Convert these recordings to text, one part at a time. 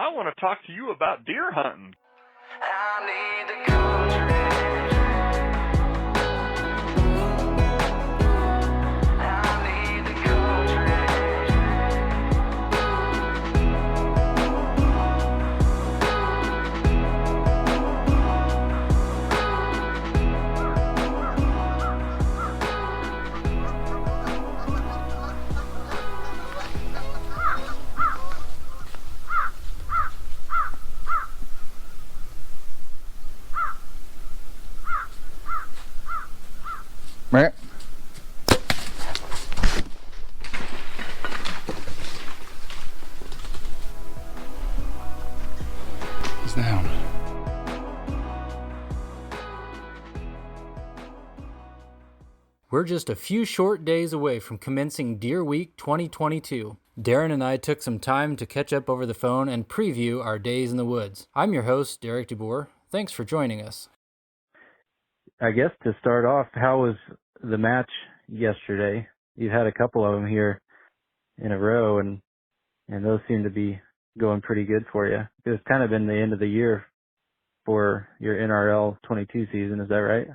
I want to talk to you about deer hunting. I need the country. I need the country. Right. He's down. We're just a few short days away from commencing Deer Week 2022. Darren and I took some time to catch up over the phone and preview our days in the woods. I'm your host, Derek DeBoer. Thanks for joining us. I guess to start off, how was the match yesterday? You had a couple of them here in a row, and those seem to be going pretty good for you. It's kind of been the end of the year for your NRL 22 season, is that right?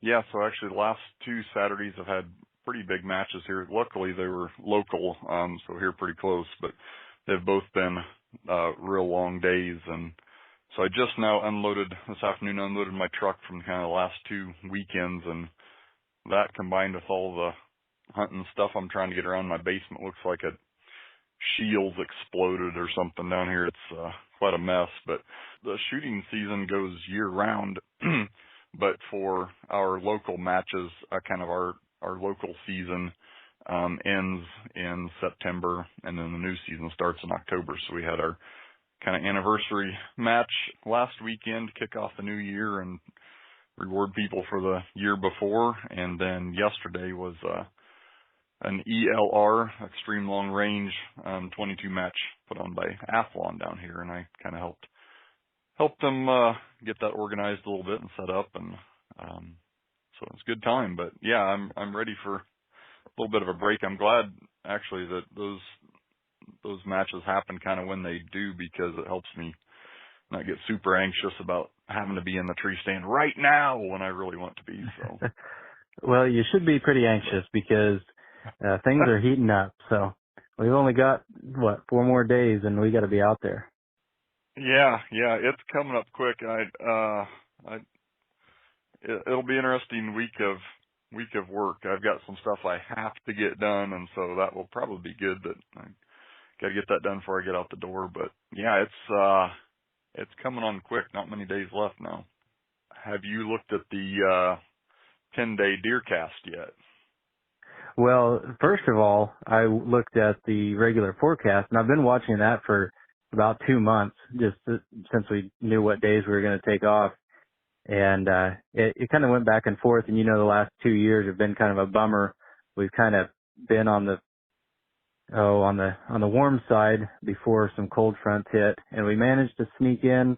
Yeah, so actually the last two Saturdays I've had pretty big matches here. Luckily they were local, so here pretty close, but they've both been real long days. And so I just now this afternoon unloaded my truck from kind of the last two weekends, and that combined with all the hunting stuff I'm trying to get around my basement, looks like a shield's exploded or something down here. It's quite a mess, but the shooting season goes year round. But for our local matches, kind of our local season ends in September, and then the new season starts in October. So we had our kind of anniversary match last weekend to kick off the new year and reward people for the year before. And then yesterday was an ELR, Extreme Long Range 22 match put on by Athlon down here, and I kind of helped them get that organized a little bit and set up, and so it's a good time. But yeah, I'm ready for a little bit of a break. I'm glad actually that those matches happen kind of when they do, because it helps me not get super anxious about having to be in the tree stand right now when I really want to be. So Well, you should be pretty anxious because things are heating up. So we've only got 4 more days, and we got to be out there. Yeah, it's coming up quick. It'll be an interesting week of work. I've got some stuff I have to get done, and so that will probably be good. That I got to get that done before I get out the door. But yeah, it's coming on quick. Not many days left now. Have you looked at the 10-day deer cast yet? Well, first of all, I looked at the regular forecast, and I've been watching that for about 2 months, just since we knew what days we were going to take off. And it kind of went back and forth. And, the last 2 years have been kind of a bummer. We've kind of been on the warm side before some cold fronts hit, and we managed to sneak in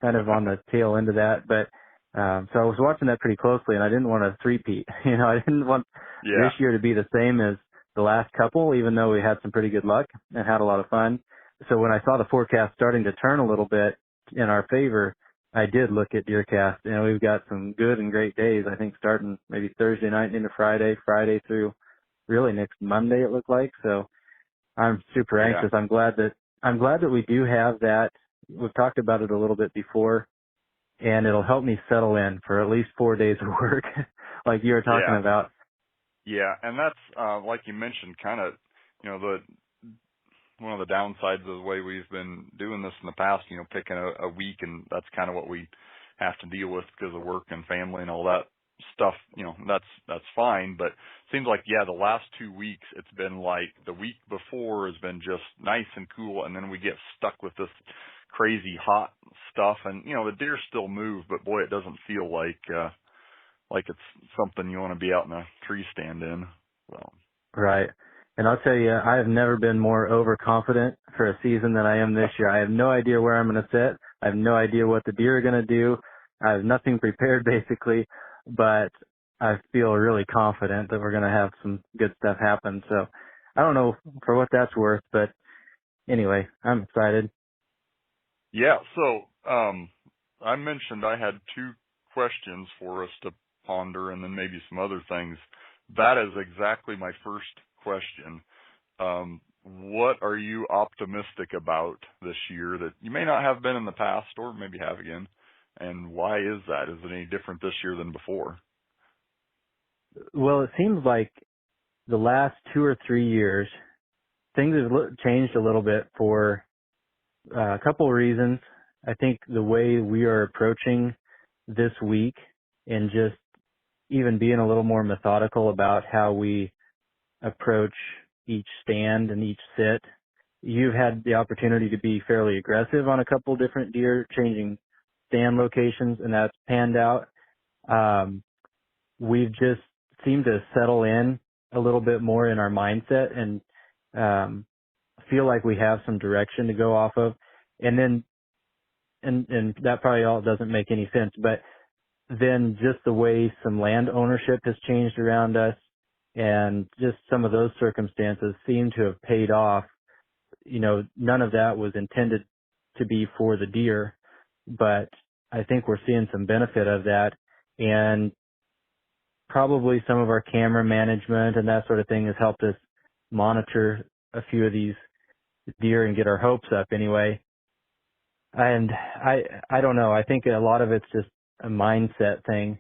kind of on the tail end of that. But so I was watching that pretty closely, and I didn't want to three-peat. I didn't want this year to be the same as the last couple, even though we had some pretty good luck and had a lot of fun. So when I saw the forecast starting to turn a little bit in our favor, I did look at DeerCast, and we've got some good and great days, I think, starting maybe Thursday night into Friday through really next Monday, it looked like. So I'm super anxious. Yeah. I'm glad that we do have that. We've talked about it a little bit before, and it'll help me settle in for at least 4 days of work, like you were talking about. Yeah, and that's like you mentioned, kind of, one of the downsides of the way we've been doing this in the past, picking a week, and that's kind of what we have to deal with because of work and family and all that stuff. That's fine. But it seems like, the last 2 weeks, it's been like the week before has been just nice and cool, and then we get stuck with this crazy hot stuff. And, the deer still move, but boy, it doesn't feel like it's something you want to be out in a tree stand in. So. Right. And I'll tell you, I have never been more overconfident for a season than I am this year. I have no idea where I'm going to sit. I have no idea what the deer are going to do. I have nothing prepared, basically, but I feel really confident that we're going to have some good stuff happen. So I don't know for what that's worth, but anyway, I'm excited. Yeah, so I mentioned I had two questions for us to ponder and then maybe some other things. That is exactly my first question. What are you optimistic about this year that you may not have been in the past or maybe have again? And why is that? Is it any different this year than before? Well, it seems like the last 2 or 3 years, things have changed a little bit for a couple of reasons. I think the way we are approaching this week and just even being a little more methodical about how we approach each stand and each sit. You've had the opportunity to be fairly aggressive on a couple different deer, changing stand locations, and that's panned out. We've just seemed to settle in a little bit more in our mindset and feel like we have some direction to go off of. And then, and that probably all doesn't make any sense, but then just the way some land ownership has changed around us and just some of those circumstances seem to have paid off. You know, none of that was intended to be for the deer, but I think we're seeing some benefit of that. And probably some of our camera management and that sort of thing has helped us monitor a few of these deer and get our hopes up anyway. And I don't know. I think a lot of it's just a mindset thing.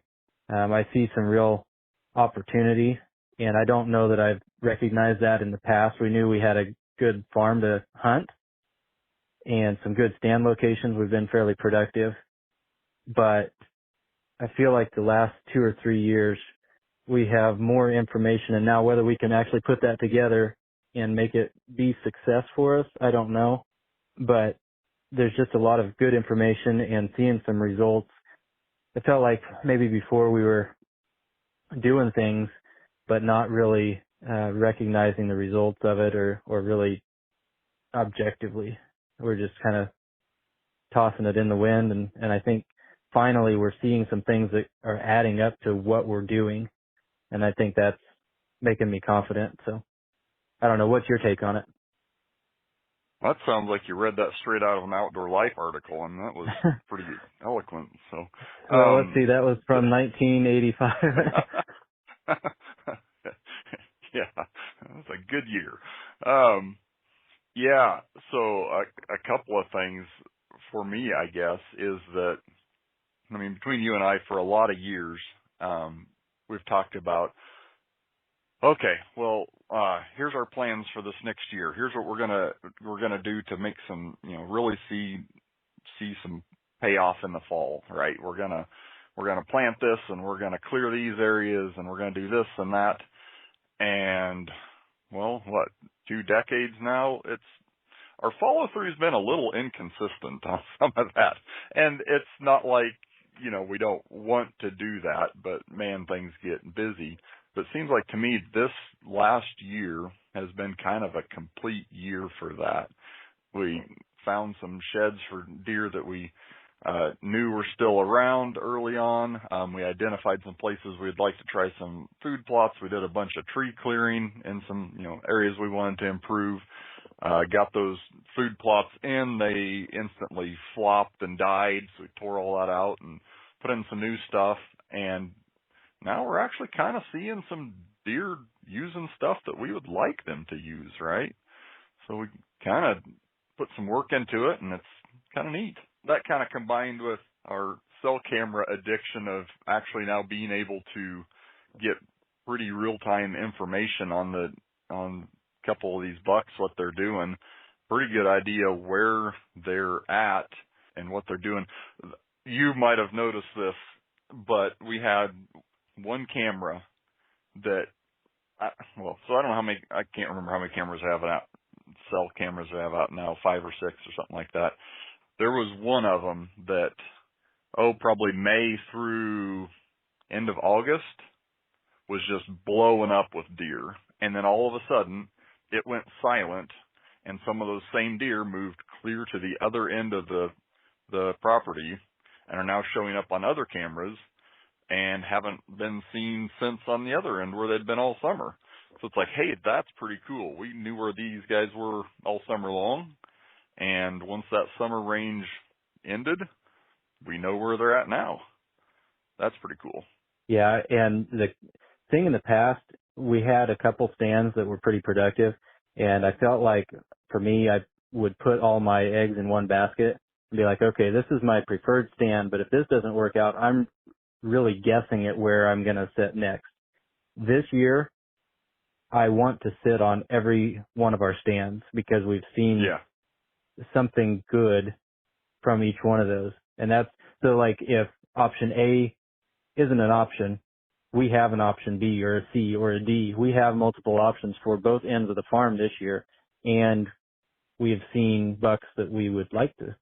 I see some real opportunity, and I don't know that I've recognized that in the past. We knew we had a good farm to hunt and some good stand locations. We've been fairly productive, but I feel like the last 2 or 3 years we have more information, and now whether we can actually put that together and make it be success for us, I don't know. But there's just a lot of good information and seeing some results. It felt like maybe before we were doing things, but not really recognizing the results of it or really objectively. We're just kind of tossing it in the wind. And I think finally we're seeing some things that are adding up to what we're doing. And I think that's making me confident. So I don't know. What's your take on it? That sounds like you read that straight out of an Outdoor Life article, and that was pretty eloquent. So, well, let's see. That was from 1985. Yeah, that was a good year. Yeah, so a couple of things for me, I guess, is that, I mean, between you and I, for a lot of years, we've talked about, okay, well, here's our plans for this next year. Here's what we're gonna do to make some, really see some payoff in the fall, right? We're gonna plant this, and we're gonna clear these areas, and we're gonna do this and that. And well, what, 2 decades now? Our follow through has been a little inconsistent on some of that, and it's not like we don't want to do that, but man, things get busy. But it seems like to me this last year has been kind of a complete year for that. We found some sheds for deer that we knew were still around early on. We identified some places we'd like to try some food plots. We did a bunch of tree clearing in some areas we wanted to improve. Got those food plots in. They instantly flopped and died, so we tore all that out and put in some new stuff. And now we're actually kind of seeing some deer using stuff that we would like them to use, right? So we kind of put some work into it, and it's kind of neat. That kind of combined with our cell camera addiction of actually now being able to get pretty real-time information on a couple of these bucks, what they're doing, pretty good idea where they're at and what they're doing. You might have noticed this, but we had one camera that, I don't know how many, I can't remember how many cameras I have out, cell cameras I have out now, 5 or 6 or something like that. There was one of them that, probably May through end of August was just blowing up with deer. And then all of a sudden it went silent, and some of those same deer moved clear to the other end of the property and are now showing up on other cameras and haven't been seen since on the other end where they'd been all summer. So it's like, hey, that's pretty cool. We knew where these guys were all summer long. And once that summer range ended, we know where they're at now. That's pretty cool. Yeah, and the thing in the past, we had a couple stands that were pretty productive, and I felt like for me, I would put all my eggs in one basket and be like, okay, this is my preferred stand, but if this doesn't work out, I'm really guessing at where I'm going to sit next. This year, I want to sit on every one of our stands because we've seen Yeah. something good from each one of those. And that's, so like if option A isn't an option, we have an option B or a C or a D. We have multiple options for both ends of the farm this year. And we have seen bucks that we would like to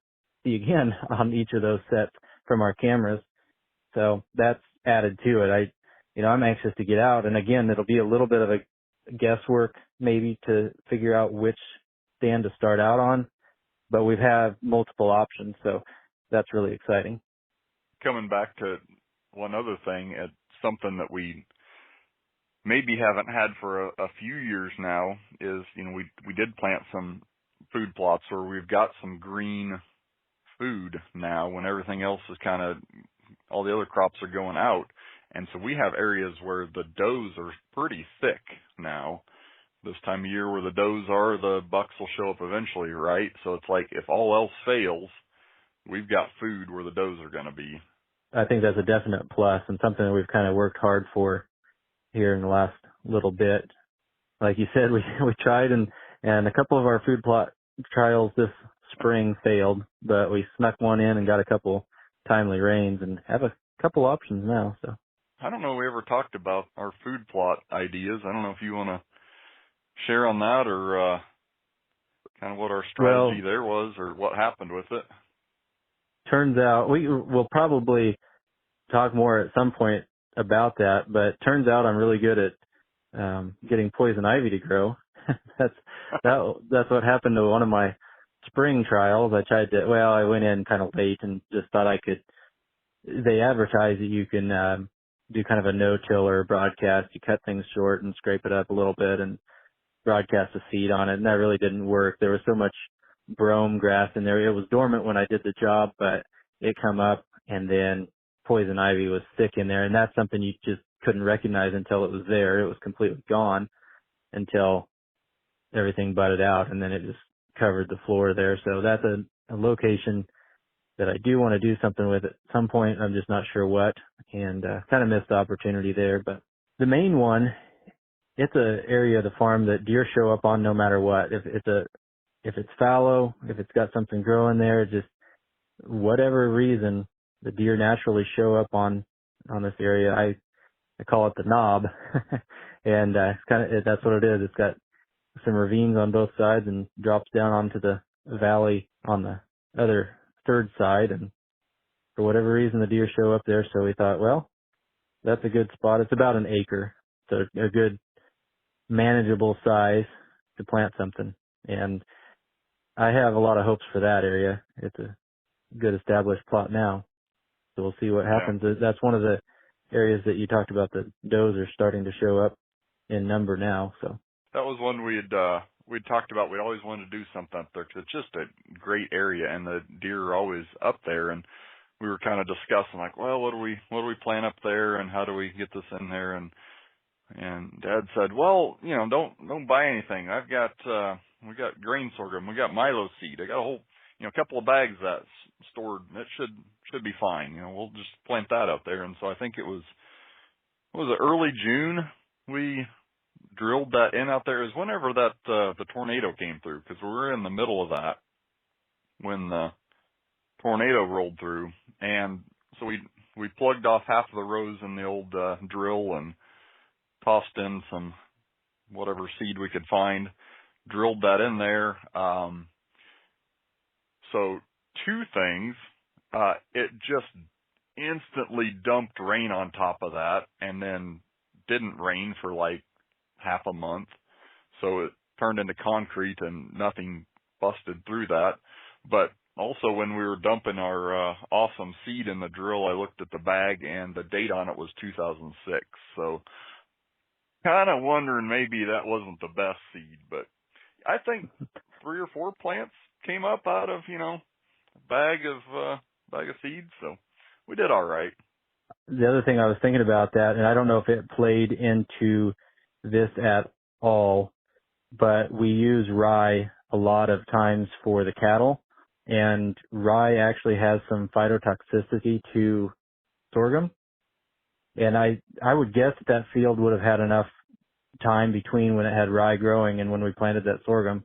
see again on each of those sets from our cameras. So that's added to it. I'm anxious to get out. And again, it'll be a little bit of a guesswork maybe to figure out which stand to start out on, but we've had multiple options. So that's really exciting. Coming back to one other thing, it's something that we maybe haven't had for a few years now is, we did plant some food plots where we've got some green food now when everything else is kind of, all the other crops are going out. And so we have areas where the does are pretty thick now. This time of year where the does are, the bucks will show up eventually, right? So it's like if all else fails, we've got food where the does are going to be. I think that's a definite plus and something that we've kind of worked hard for here in the last little bit. Like you said, we tried and a couple of our food plot trials this spring failed, but we snuck one in and got a couple timely rains and have a couple options now. So I don't know if we ever talked about our food plot ideas. I don't know if you want to share on that or kind of what our strategy there was or what happened with it. Turns out we will probably talk more at some point about that, but turns out I'm really good at getting poison ivy to grow. that's what happened to one of my spring trials. I went in kind of late and just thought they advertise that you can do kind of a no-tiller broadcast. You cut things short and scrape it up a little bit and broadcast a seed on it, and that really didn't work. There was so much brome grass in there. It was dormant when I did the job, but it come up, and then poison ivy was thick in there, and that's something you just couldn't recognize until it was there. It was completely gone until everything budded out, and then it just covered the floor there. So that's a location that I do want to do something with at some point. I'm just not sure what, and kind of missed the opportunity there. But the main one, it's an area of the farm that deer show up on no matter what. If it's fallow, if it's got something growing there, just whatever reason, the deer naturally show up on this area. I call it the knob, and that's what it is. It's got some ravines on both sides and drops down onto the valley on the other third side. And for whatever reason, the deer show up there. So we thought, well, that's a good spot. It's about an acre, so a good manageable size to plant something. And I have a lot of hopes for that area. It's a good established plot now. So we'll see what happens. Yeah. That's one of the areas that you talked about. The does are starting to show up in number now. So that was one we'd talked about. We always wanted to do something up there because it's just a great area and the deer are always up there. And we were kind of discussing like, well, what do we plant up there and how do we get this in there? And Dad said, well, don't buy anything. We got grain sorghum. We got milo seed. I got a whole, couple of bags that's stored. It should be fine. We'll just plant that out there. And so I think it was early June we drilled that in out there. Is whenever that the tornado came through, because we were in the middle of that when the tornado rolled through. And so we plugged off half of the rows in the old drill and tossed in some whatever seed we could find, drilled that in there. So two things, it just instantly dumped rain on top of that and then didn't rain for like half a month. So it turned into concrete and nothing busted through that. But also when we were dumping our awesome seed in the drill, I looked at the bag and the date on it was 2006. So kind of wondering maybe that wasn't the best seed, but I think 3 or 4 plants came up out of, bag of seeds. So we did all right. The other thing I was thinking about that, and I don't know if it played into this at all, but we use rye a lot of times for the cattle, and rye actually has some phytotoxicity to sorghum. And I would guess that field would have had enough time between when it had rye growing and when we planted that sorghum.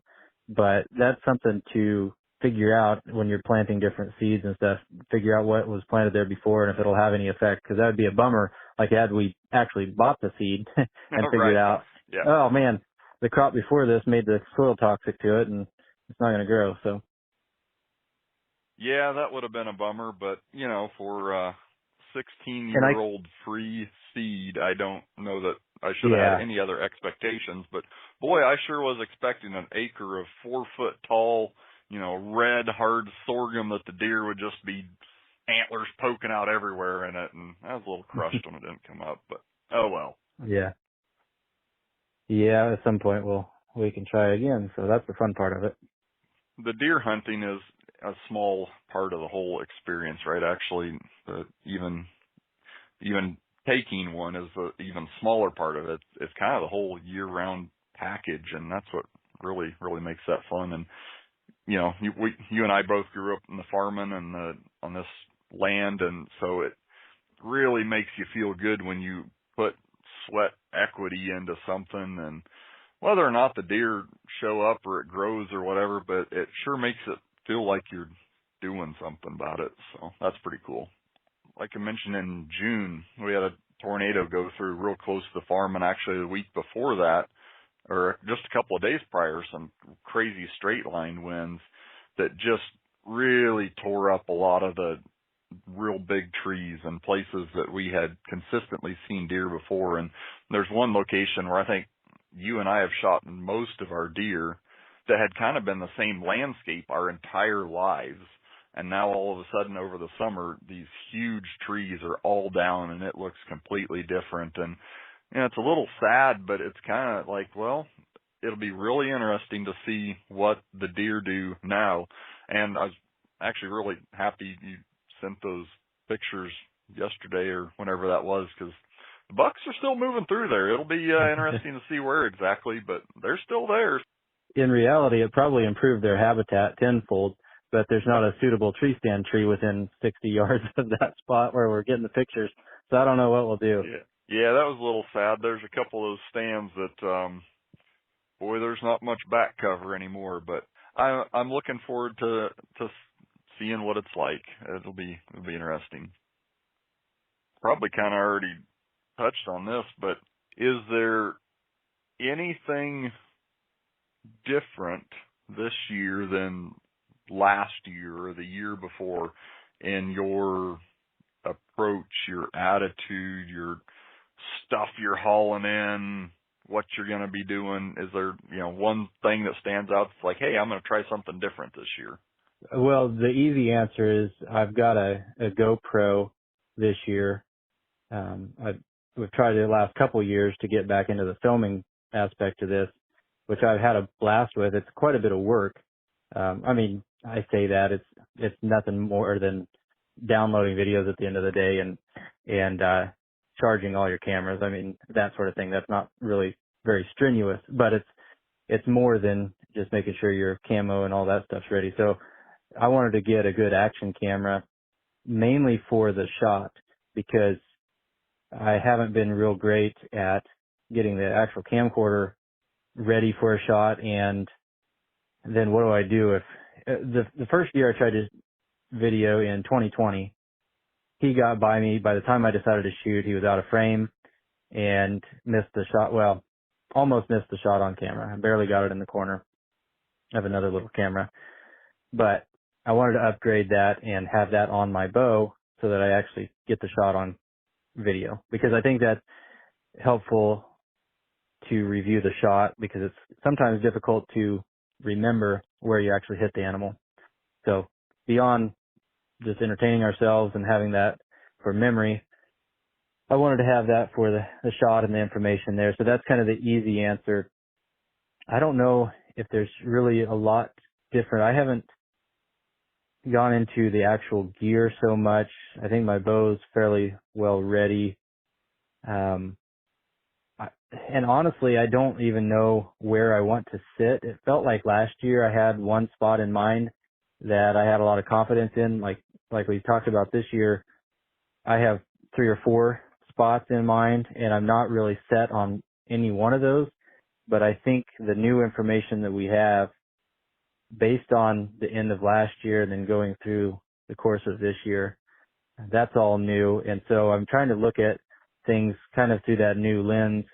But that's something to figure out when you're planting different seeds and stuff, figure out what was planted there before and if it'll have any effect, because that would be a bummer. Like had we actually bought the seed and figured Right. out, Yeah. oh man, the crop before this made the soil toxic to it and it's not going to grow. So Yeah, that would have been a bummer, but for and 16-year-old free seed, I don't know that I should have had any other expectations, but boy, I sure was expecting an acre of 4-foot tall, red hard sorghum that the deer would just be antlers poking out everywhere in it, and I was a little crushed when it didn't come up, but oh well. yeah, at some point we can try again. So that's the fun part of it. The deer hunting is a small part of the whole experience, right? Actually, even taking one is the even smaller part of it. It's kind of the whole year-round package, and that's what really makes that fun. And you and I both grew up in the farming and on this land, and so it really makes you feel good when you put sweat equity into something, and whether or not the deer show up or it grows or whatever, but it sure makes it feel like you're doing something about it. So that's pretty cool. Like I mentioned, in June, we had a tornado go through real close to the farm, and actually the week before that, or just a couple of days prior, some crazy straight line winds that just really tore up a lot of the real big trees and places that we had consistently seen deer before. And there's one location where I think you and I have shot most of our deer that had kind of been the same landscape our entire lives. And now all of a sudden over the summer, these huge trees are all down and it looks completely different. And it's a little sad, but it's kind of like, well, it'll be really interesting to see what the deer do now. And I was actually really happy you sent those pictures yesterday or whenever that was, because the bucks are still moving through there. It'll be interesting to see where exactly, but they're still there. In reality, it probably improved their habitat tenfold, but there's not a suitable tree stand tree within 60 yards of that spot where we're getting the pictures. So I don't know what we'll do. Yeah, that was a little sad. There's a couple of those stands that, boy, there's not much back cover anymore, but I'm looking forward to seeing what it's like. It'll be interesting. Probably kind of already touched on this, but is there anything different this year than last year or the year before in your approach, your attitude, your stuff you're hauling in, what you're going to be doing? Is there, one thing that stands out that's like, hey, I'm going to try something different this year? Well, the easy answer is I've got a GoPro this year. We've tried the last couple of years to get back into the filming aspect of this, which I've had a blast with. It's quite a bit of work. I say that it's nothing more than downloading videos at the end of the day and charging all your cameras. That sort of thing. That's not really very strenuous, but it's more than just making sure your camo and all that stuff's ready. So I wanted to get a good action camera mainly for the shot, because I haven't been real great at getting the actual camcorder ready for a shot. And then what do I do if the first year I tried to video in 2020, he got by me. By the time I decided to shoot, he was out of frame and missed the shot. Well, almost missed the shot on camera. I barely got it in the corner. I have another little camera, but I wanted to upgrade that and have that on my bow so that I actually get the shot on video, because I think that's helpful to review the shot, because it's sometimes difficult to remember where you actually hit the animal. So beyond just entertaining ourselves and having that for memory, I wanted to have that for the shot and the information there. So that's kind of the easy answer. I don't know if there's really a lot different. I haven't gone into the actual gear so much. I think my bow's fairly well ready. And honestly, I don't even know where I want to sit. It felt like last year I had one spot in mind that I had a lot of confidence in. Like we talked about this year, I have 3 or 4 spots in mind, and I'm not really set on any one of those. But I think the new information that we have based on the end of last year and then going through the course of this year, that's all new. And so I'm trying to look at things kind of through that new lens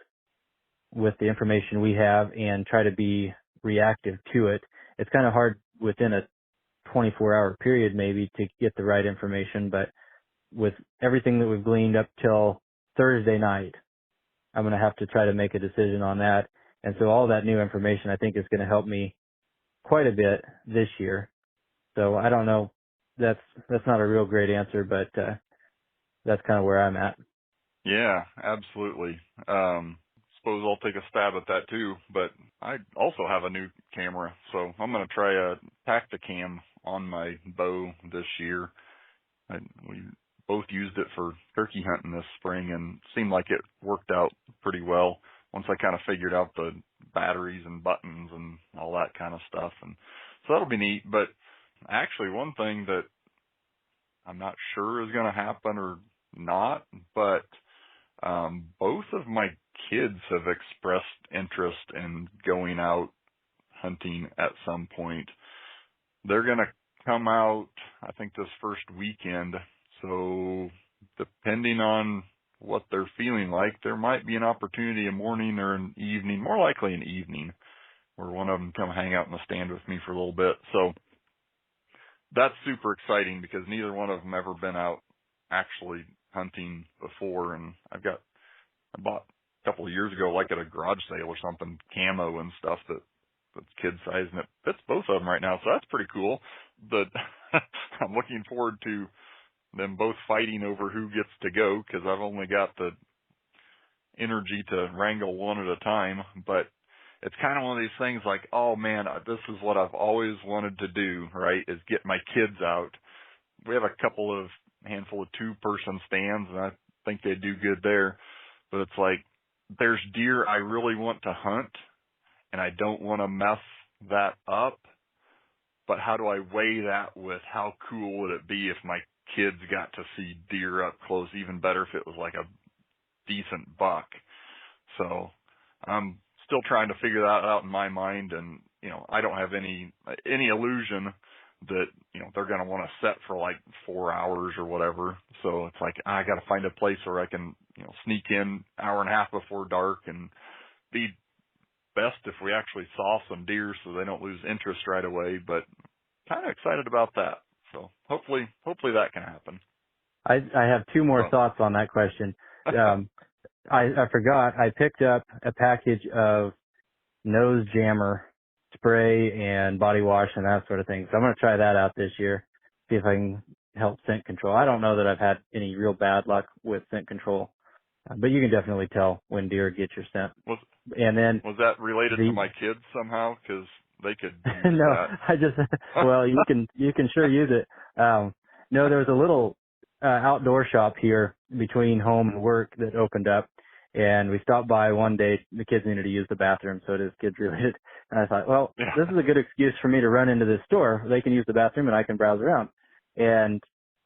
with the information we have and try to be reactive to it. It's kind of hard within a 24-hour period maybe to get the right information, but with everything that we've gleaned up till Thursday night, I'm going to have to try to make a decision on that. And so all that new information I think is going to help me quite a bit this year. So I don't know. That's not a real great answer, but that's kind of where I'm at. Yeah, absolutely. Suppose I'll take a stab at that too, but I also have a new camera, so I'm going to try a Tacticam on my bow this year. We both used it for turkey hunting this spring and seemed like it worked out pretty well once I kind of figured out the batteries and buttons and all that kind of stuff. And so that'll be neat. But actually one thing that I'm not sure is going to happen or not, but both of my kids have expressed interest in going out hunting at some point. They're going to come out, I think, this first weekend. So depending on what they're feeling like, there might be an opportunity, a morning or an evening, more likely an evening, where one of them come hang out in the stand with me for a little bit. So that's super exciting because neither one of them ever been out actually hunting before. And I bought a couple of years ago, like at a garage sale or something, camo and stuff that's kid size, and it fits both of them right now. So that's pretty cool. But I'm looking forward to them both fighting over who gets to go because I've only got the energy to wrangle one at a time. But it's kind of one of these things like, oh man, this is what I've always wanted to do, right, is get my kids out. We have a handful of 2-person stands, and I think they do good there. But it's like, there's deer I really want to hunt, and I don't want to mess that up. But how do I weigh that with how cool would it be if my kids got to see deer up close? Even better if it was like a decent buck. So I'm still trying to figure that out in my mind, and I don't have any illusion that they're going to want to set for like 4 hours or whatever. So it's like I got to find a place where I can sneak in hour and a half before dark, and be best if we actually saw some deer so they don't lose interest right away. But kind of excited about that. So hopefully that can happen. I have 2 more thoughts on that question. I forgot I picked up a package of nose jammer spray and body wash and that sort of thing. So I'm going to try that out this year, see if I can help scent control. I don't know that I've had any real bad luck with scent control, but you can definitely tell when deer get your scent. Was that related to my kids somehow? Because they could use no, that. well, you can sure use it. No, there was a little outdoor shop here between home and work that opened up, and we stopped by one day. The kids needed to use the bathroom, so it is kids related. And I thought, well, this is a good excuse for me to run into this store. They can use the bathroom and I can browse around. And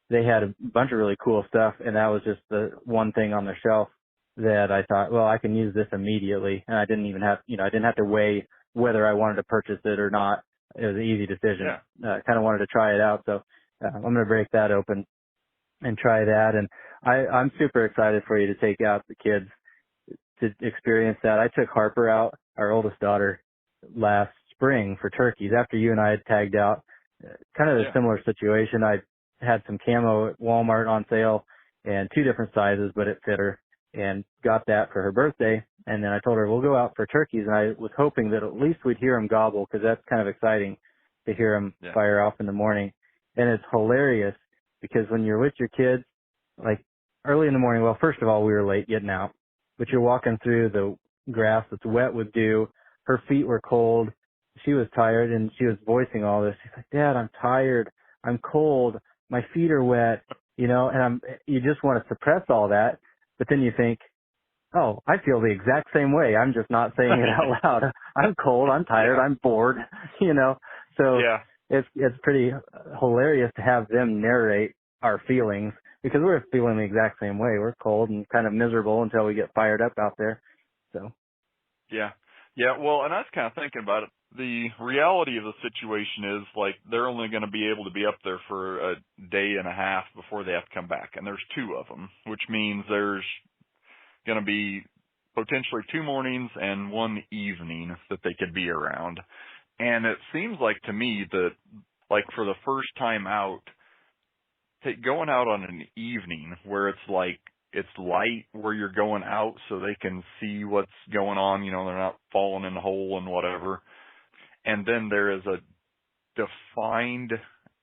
they had a bunch of really cool stuff, and that was just the one thing on their shelf that I thought, well, I can use this immediately. And I didn't even have, I didn't have to weigh whether I wanted to purchase it or not. It was an easy decision. Kind of wanted to try it out. So I'm going to break that open and try that. And I'm super excited for you to take out the kids to experience that. I took Harper out, our oldest daughter, last spring for turkeys after you and I had tagged out. Kind of a similar situation. I had some camo at Walmart on sale and 2 different sizes, but it fit her, and got that for her birthday. And then I told her we'll go out for turkeys, and I was hoping that at least we'd hear them gobble, because that's kind of exciting to hear them fire off in the morning. And it's hilarious because when you're with your kids, like early in the morning, well, first of all, we were late getting out, but you're walking through the grass that's wet with dew. Her feet were cold. She was tired, and she was voicing all this. She's like, Dad, I'm tired. I'm cold, my feet are wet, and you just want to suppress all that, but then you think, oh, I feel the exact same way. I'm just not saying it out loud. I'm cold, I'm tired, Yeah. I'm bored, so Yeah. it's pretty hilarious to have them narrate our feelings because we're feeling the exact same way. We're cold and kind of miserable until we get fired up out there. So. Yeah. Yeah. Well, and I was kind of thinking about it. The reality of the situation is like they're only going to be able to be up there for a day and a half before they have to come back. And there's 2 of them, which means there's going to be potentially 2 mornings and 1 evening that they could be around. And it seems like to me that like for the first time out, going out on an evening where it's like it's light where you're going out so they can see what's going on, they're not falling in the hole and whatever. And then there is a defined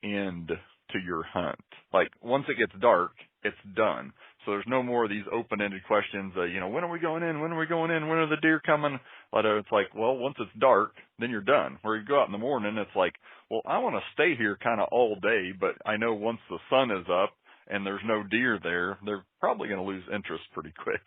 end to your hunt. Like once it gets dark, it's done. So there's no more of these open-ended questions, when are we going in? When are we going in? When are the deer coming? It's like, well, once it's dark, then you're done. Where you go out in the morning, it's like, well, I want to stay here kind of all day, but I know once the sun is up and there's no deer there, they're probably going to lose interest pretty quick.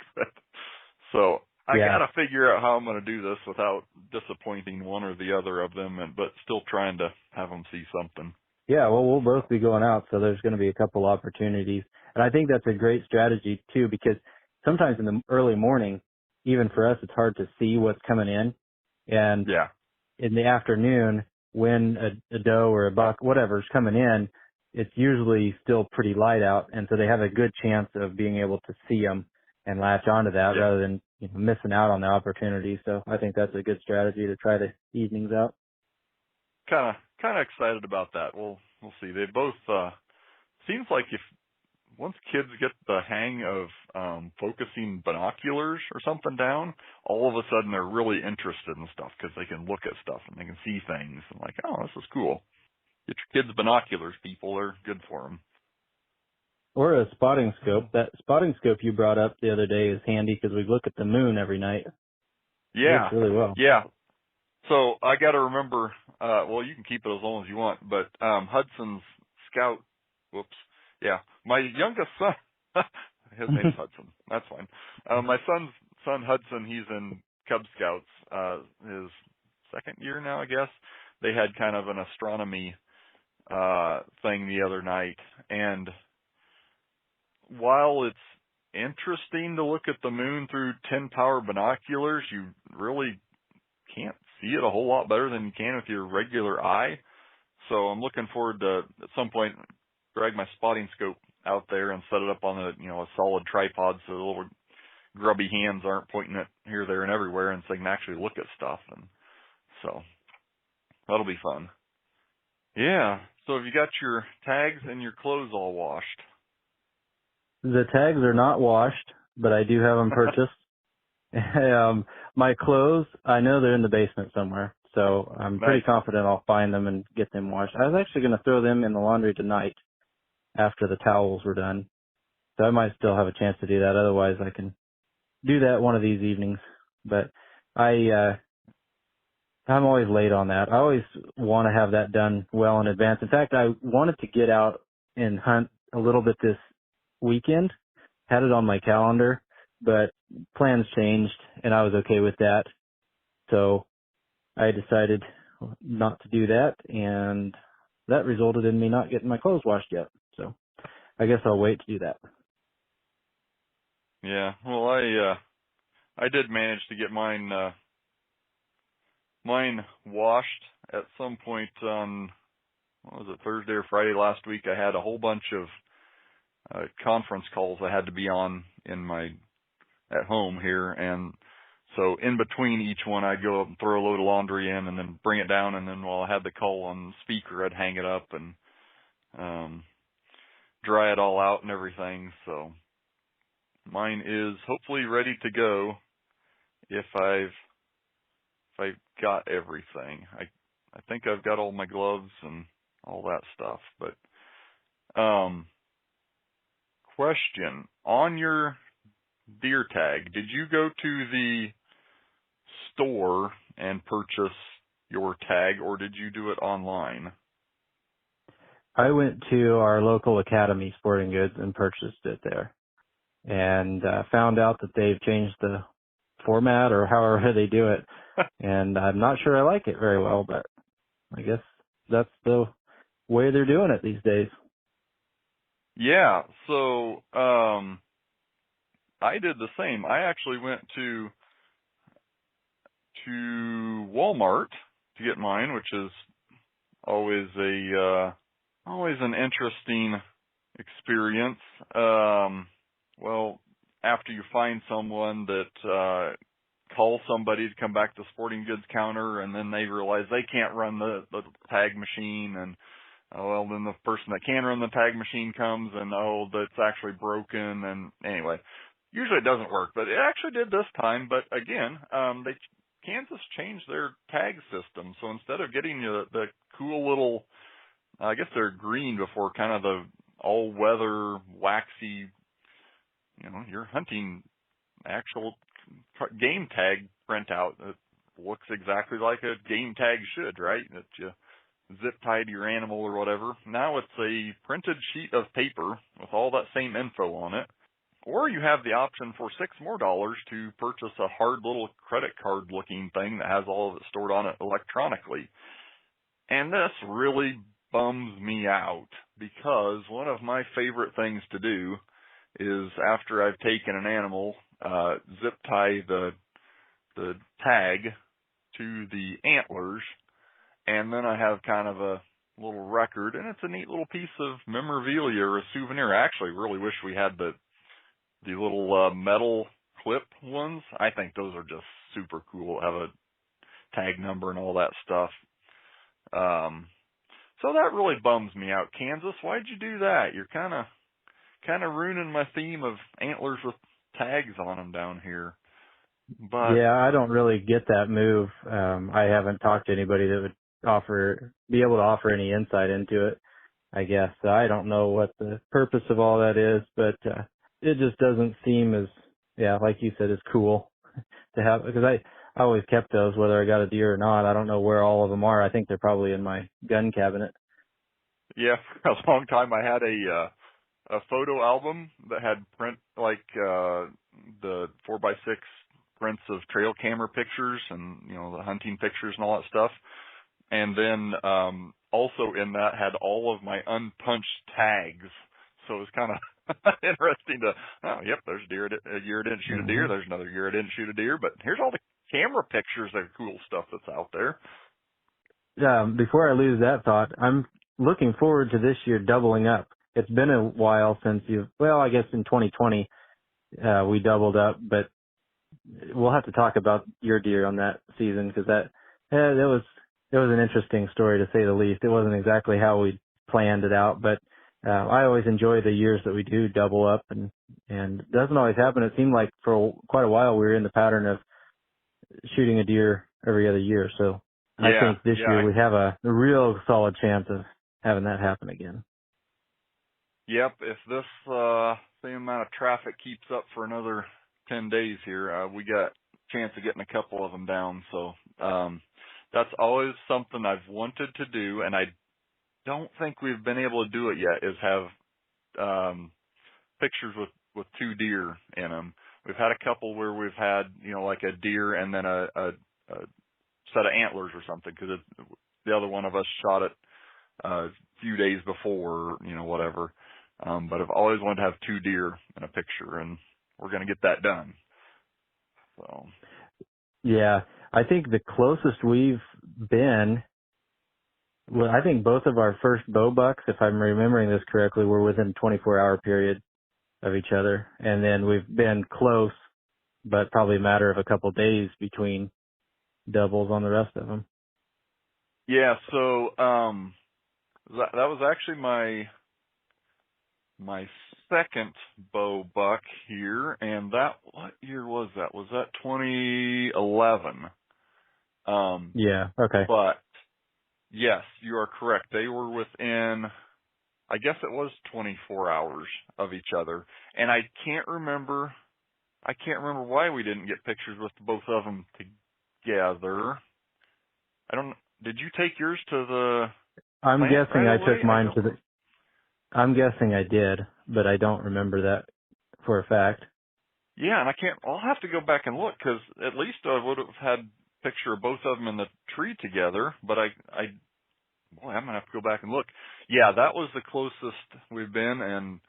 So I got to figure out how I'm going to do this without disappointing one or the other of them, but still trying to have them see something. Yeah, well, we'll both be going out, so there's going to be a couple opportunities. And I think that's a great strategy, too, because sometimes in the early morning, even for us, it's hard to see what's coming in. And Yeah. in the afternoon, when a doe or a buck, whatever's coming in, it's usually still pretty light out, and so they have a good chance of being able to see them and latch onto that rather than missing out on the opportunity. So I think that's a good strategy to try the evenings out. Kind of excited about that. We'll see. They both seems like if once kids get the hang of focusing binoculars or something down, all of a sudden they're really interested in stuff because they can look at stuff and they can see things and like, oh, this is cool. Get your kids binoculars, people. They're good for them. Or a spotting scope. That spotting scope you brought up the other day is handy because we look at the moon every night. Yeah. It works really well. Yeah. So I got to remember, well, you can keep it as long as you want, but Hudson's Scout, my youngest son, his name's Hudson. That's fine. My son Hudson, he's in Cub Scouts, his 2nd year now, I guess. They had kind of an astronomy thing the other night, and while it's interesting to look at the moon through 10-power binoculars, you really can't see it a whole lot better than you can with your regular eye. So I'm looking forward to at some point drag my spotting scope out there and set it up on a solid tripod so the little grubby hands aren't pointing it here, there, and everywhere, and so they can actually look at stuff. And so that'll be fun. Yeah. So have you got your tags and your clothes all washed? The tags are not washed, but I do have them purchased. My clothes, I know they're in the basement somewhere, so I'm pretty confident I'll find them and get them washed. I was actually going to throw them in the laundry tonight after the towels were done, so I might still have a chance to do that. Otherwise, I can do that one of these evenings. But I'm always late on that. I always want to have that done well in advance. In fact, I wanted to get out and hunt a little bit this weekend, had it on my calendar, but plans changed and I was okay with that. So I decided not to do that, and that resulted in me not getting my clothes washed yet. So I guess I'll wait to do that. Yeah. Well, I did manage to get mine washed at some point on, what was it, Thursday or Friday last week. I had a whole bunch of conference calls I had to be on at home here, and so in between each one I'd go up and throw a load of laundry in and then bring it down, and then while I had the call on speaker I'd hang it up and dry it all out and everything. So mine is hopefully ready to go if I've got everything. I think I've got all my gloves and all that stuff. But question, on your deer tag, did you go to the store and purchase your tag, or did you do it online? I went to our local Academy Sporting Goods and purchased it there, and found out that they've changed the format or however they do it, and I'm not sure I like it very well, but I guess that's the way they're doing it these days. Yeah, so I did the same. I actually went to Walmart to get mine, which is always always an interesting experience. Well, after you find someone that calls somebody to come back to the sporting goods counter, and then they realize they can't run the tag machine, and well, then the person that can run the tag machine comes, and that's actually broken. And anyway, usually it doesn't work, but it actually did this time. But again, Kansas changed their tag system, so instead of getting you the cool little, I guess they're green before, kind of the all-weather waxy, you're hunting actual game tag printout that looks exactly like a game tag should, right? That you zip tie to your animal or whatever. Now it's a printed sheet of paper with all that same info on it. Or you have the option for $6 more to purchase a hard little credit card looking thing that has all of it stored on it electronically. And this really bums me out, because one of my favorite things to do is, after I've taken an animal, zip tie the tag to the antlers, and then I have kind of a little record, and it's a neat little piece of memorabilia or a souvenir. I actually really wish we had the little metal clip ones. I think those are just super cool. Have a tag number and all that stuff. So that really bums me out. Kansas, why'd you do that? You're kind of ruining my theme of antlers with tags on them down here. But Yeah, I don't really get that move. I haven't talked to anybody that would be able to offer any insight into it, I guess. So I don't know what the purpose of all that is, but it just doesn't seem as, like you said, as cool to have, because I always kept those whether I got a deer or not. I don't know where all of them are. I think they're probably in my gun cabinet. yeah, for a long time I had a photo album that had print the 4x6 prints of trail camera pictures and the hunting pictures and all that stuff. And then also in that had all of my unpunched tags. So it was kind of interesting to, there's a year I didn't shoot a deer. There's another year I didn't shoot a deer. But here's all the camera pictures of cool stuff that's out there. Before I lose that thought, I'm looking forward to this year doubling up. It's been a while since I guess in 2020 we doubled up, but we'll have to talk about your deer on that season, because that was an interesting story, to say the least. It wasn't exactly how we planned it out, but I always enjoy the years that we do double up, and it doesn't always happen. It seemed like for quite a while we were in the pattern of shooting a deer every other year. So I think this year we have a real solid chance of having that happen again. Yep, if this same amount of traffic keeps up for another 10 days here, we got a chance of getting a couple of them down. So that's always something I've wanted to do, and I don't think we've been able to do it yet, is have pictures with two deer in them. We've had a couple where we've had, like a deer and then a set of antlers or something, because the other one of us shot it a few days before, whatever. But I've always wanted to have two deer in a picture, and we're going to get that done. So. Yeah, I think the closest we've been, I think both of our first bow bucks, if I'm remembering this correctly, were within a 24-hour period of each other. And then we've been close, but probably a matter of a couple days between doubles on the rest of them. Yeah, so that was actually my second bow buck here, and what year was that? Was that 2011? Yeah, okay. But yes, you are correct. They were within, I guess it was 24 hours of each other, and I can't remember why we didn't get pictures with both of them together. Did you take yours to the I'm guessing right I away? took mine to the I'm guessing I did, but I don't remember that for a fact. Yeah, and I'll have to go back and look because at least I would have had a picture of both of them in the tree together, but boy, I'm going to have to go back and look. Yeah, that was the closest we've been, and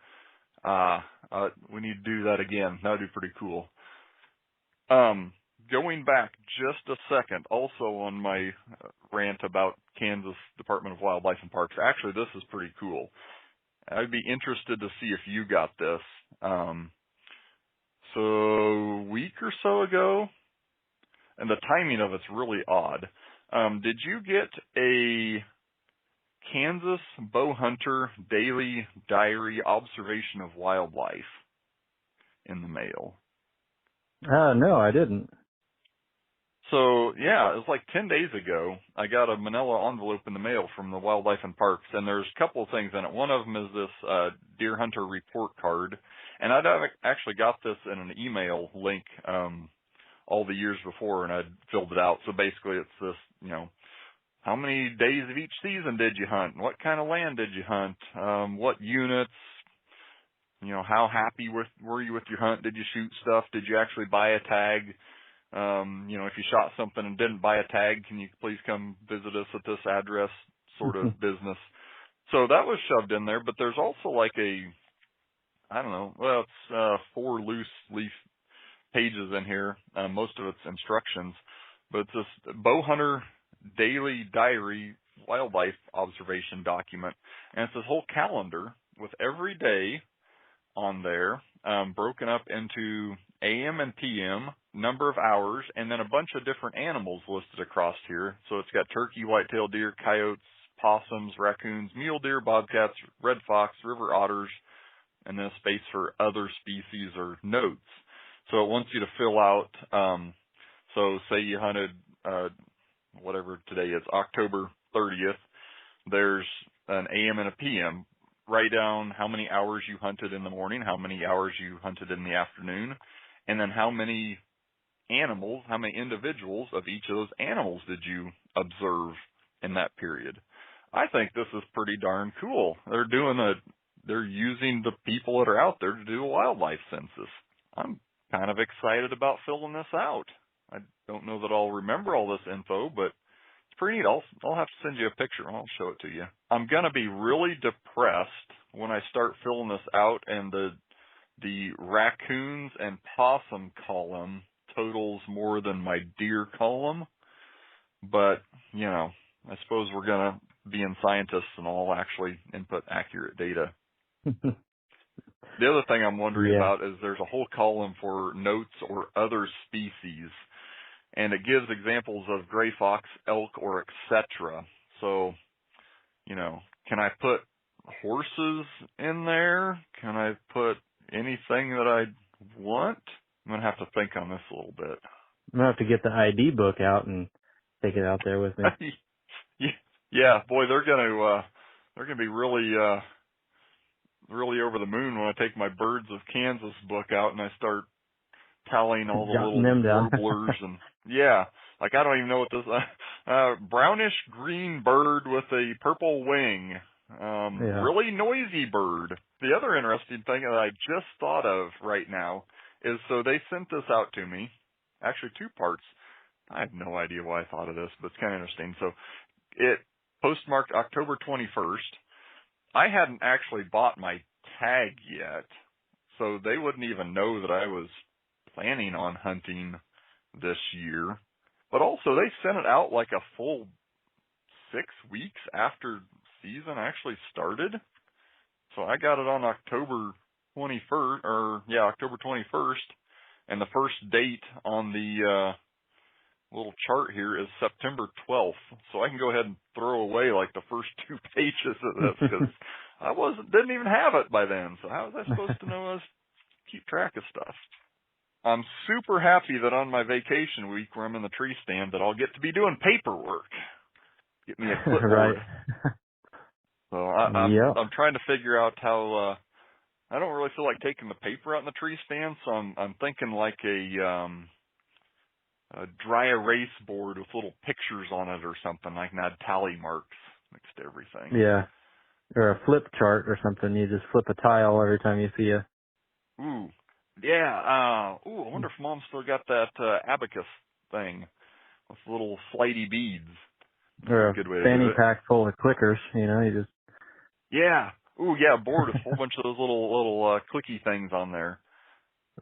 we need to do that again. That would be pretty cool. Going back just a second, also on my rant about Kansas Department of Wildlife and Parks, actually this is pretty cool. I'd be interested to see if you got this. So a week or so ago, and the timing of it's really odd. Did you get a Kansas Bow Hunter Daily Diary Observation of Wildlife in the mail? No, I didn't. So, yeah, it was like 10 days ago, I got a manila envelope in the mail from the Wildlife and Parks, and there's a couple of things in it. One of them is this deer hunter report card, and I'd actually got this in an email link all the years before, and I'd filled it out. So basically it's this, how many days of each season did you hunt? What kind of land did you hunt? What units? How happy were you with your hunt? Did you shoot stuff? Did you actually buy a tag? If you shot something and didn't buy a tag, can you please come visit us at this address sort of business? So that was shoved in there, but there's also like it's 4 loose leaf pages in here. Most of it's instructions, but it's this bow hunter daily diary wildlife observation document. And it's this whole calendar with every day on there, broken up into AM and PM, number of hours, and then a bunch of different animals listed across here. So it's got turkey, white-tailed deer, coyotes, possums, raccoons, mule deer, bobcats, red fox, river otters, and then a space for other species or notes. So it wants you to fill out, so say you hunted, whatever today is, October 30th, there's an AM and a PM. Write down how many hours you hunted in the morning, how many hours you hunted in the afternoon, and then how many individuals of each of those animals did you observe in that period. I think this is pretty darn cool. They're using the people that are out there to do a wildlife census. I'm kind of excited about filling this out. I don't know that I'll remember all this info, but it's pretty neat. I'll have to send you a picture and I'll show it to you. I'm going to be really depressed when I start filling this out and the raccoons and possum column totals more than my deer column. But, I suppose we're going to be in scientists and all actually input accurate data. The other thing I'm wondering about is there's a whole column for notes or other species, and it gives examples of gray fox, elk, or etc. So, can I put horses in there? Can I put anything that I want? I'm going to have to think on this a little bit. I'm going to have to get the ID book out and take it out there with me. Yeah, boy, they're going to be really over the moon when I take my Birds of Kansas book out and I start tallying all the Jotting them little down. warblers and like I don't even know what this brownish green bird with a purple wing. Really noisy bird. The other interesting thing that I just thought of right now is, so they sent this out to me, actually 2 parts. I have no idea why I thought of this, but it's kind of interesting. So it postmarked October 21st. I hadn't actually bought my tag yet, so they wouldn't even know that I was planning on hunting this year. But also they sent it out like a full 6 weeks after season actually started. So I got it on October 21st, and the first date on the little chart here is September 12th. So I can go ahead and throw away like the first 2 pages of this because I didn't even have it by then. So how was I supposed to know keep track of stuff? I'm super happy that on my vacation week where I'm in the tree stand that I'll get to be doing paperwork. Get me a clipboard. Right. So I'm trying to figure out how I don't really feel like taking the paper out in the tree stand, so I'm thinking like a dry erase board with little pictures on it or something, like and add tally marks next to everything. Yeah. or a flip chart or something. You just flip a tile every time you see a Ooh, yeah. I wonder if Mom still got that abacus thing with little slidey beads. That'd be or a a good way to do fanny it. pack full of clickers. You know, you just Yeah. Ooh, yeah. Board with a whole bunch of those little clicky things on there.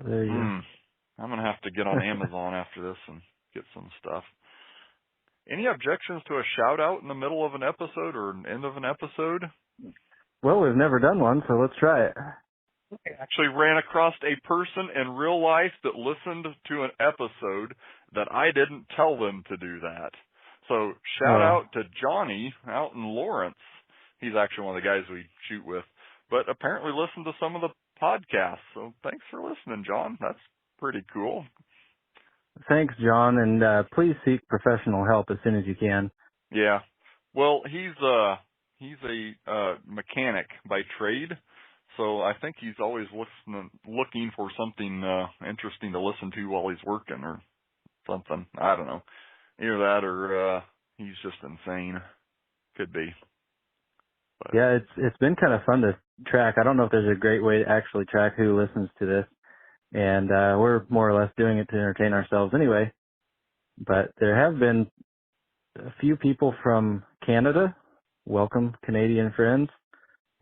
there you I'm gonna have to get on Amazon after this and get some stuff. Any objections to a shout out in the middle of an episode or an end of an episode? Well, we've never done one, so let's try it. I actually ran across a person in real life that listened to an episode that I didn't tell them to do that. So shout Oh, out to Johnny out in Lawrence. He's actually one of the guys we shoot with, but apparently listened to some of the podcasts. So thanks for listening, John. That's pretty cool. thanks, John, and please seek professional help as soon as you can. Yeah. Well, he's a mechanic by trade. So I think he's always looking for something interesting to listen to while he's working or something. I don't know. Either that or he's just insane. Could be. But Yeah, it's been kind of fun to track. I don't know if there's a great way to actually track who listens to this, and we're more or less doing it to entertain ourselves anyway. But there have been a few people from Canada, welcome Canadian friends,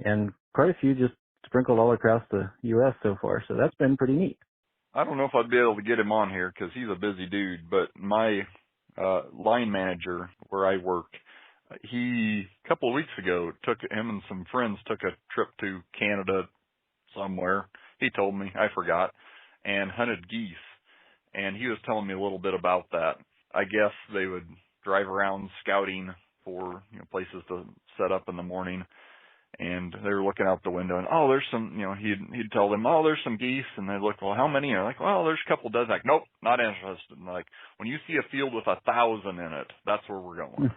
and quite a few just sprinkled all across the U.S. so far. So that's been pretty neat. I don't know if I'd be able to get him on here because he's a busy dude, but my line manager where I work, he a couple of weeks ago took him and some friends took a trip to Canada somewhere. He told me, I forgot, and hunted geese. And he was telling me a little bit about that. I guess they would drive around scouting for places to set up in the morning. And they were looking out the window and, oh, there's some, he'd tell them, oh, there's some geese. And they'd look, well, how many? And they're like, well, there's a couple dozen. Like, nope, not interested. And like, when you see a field with 1,000 in it, that's where we're going.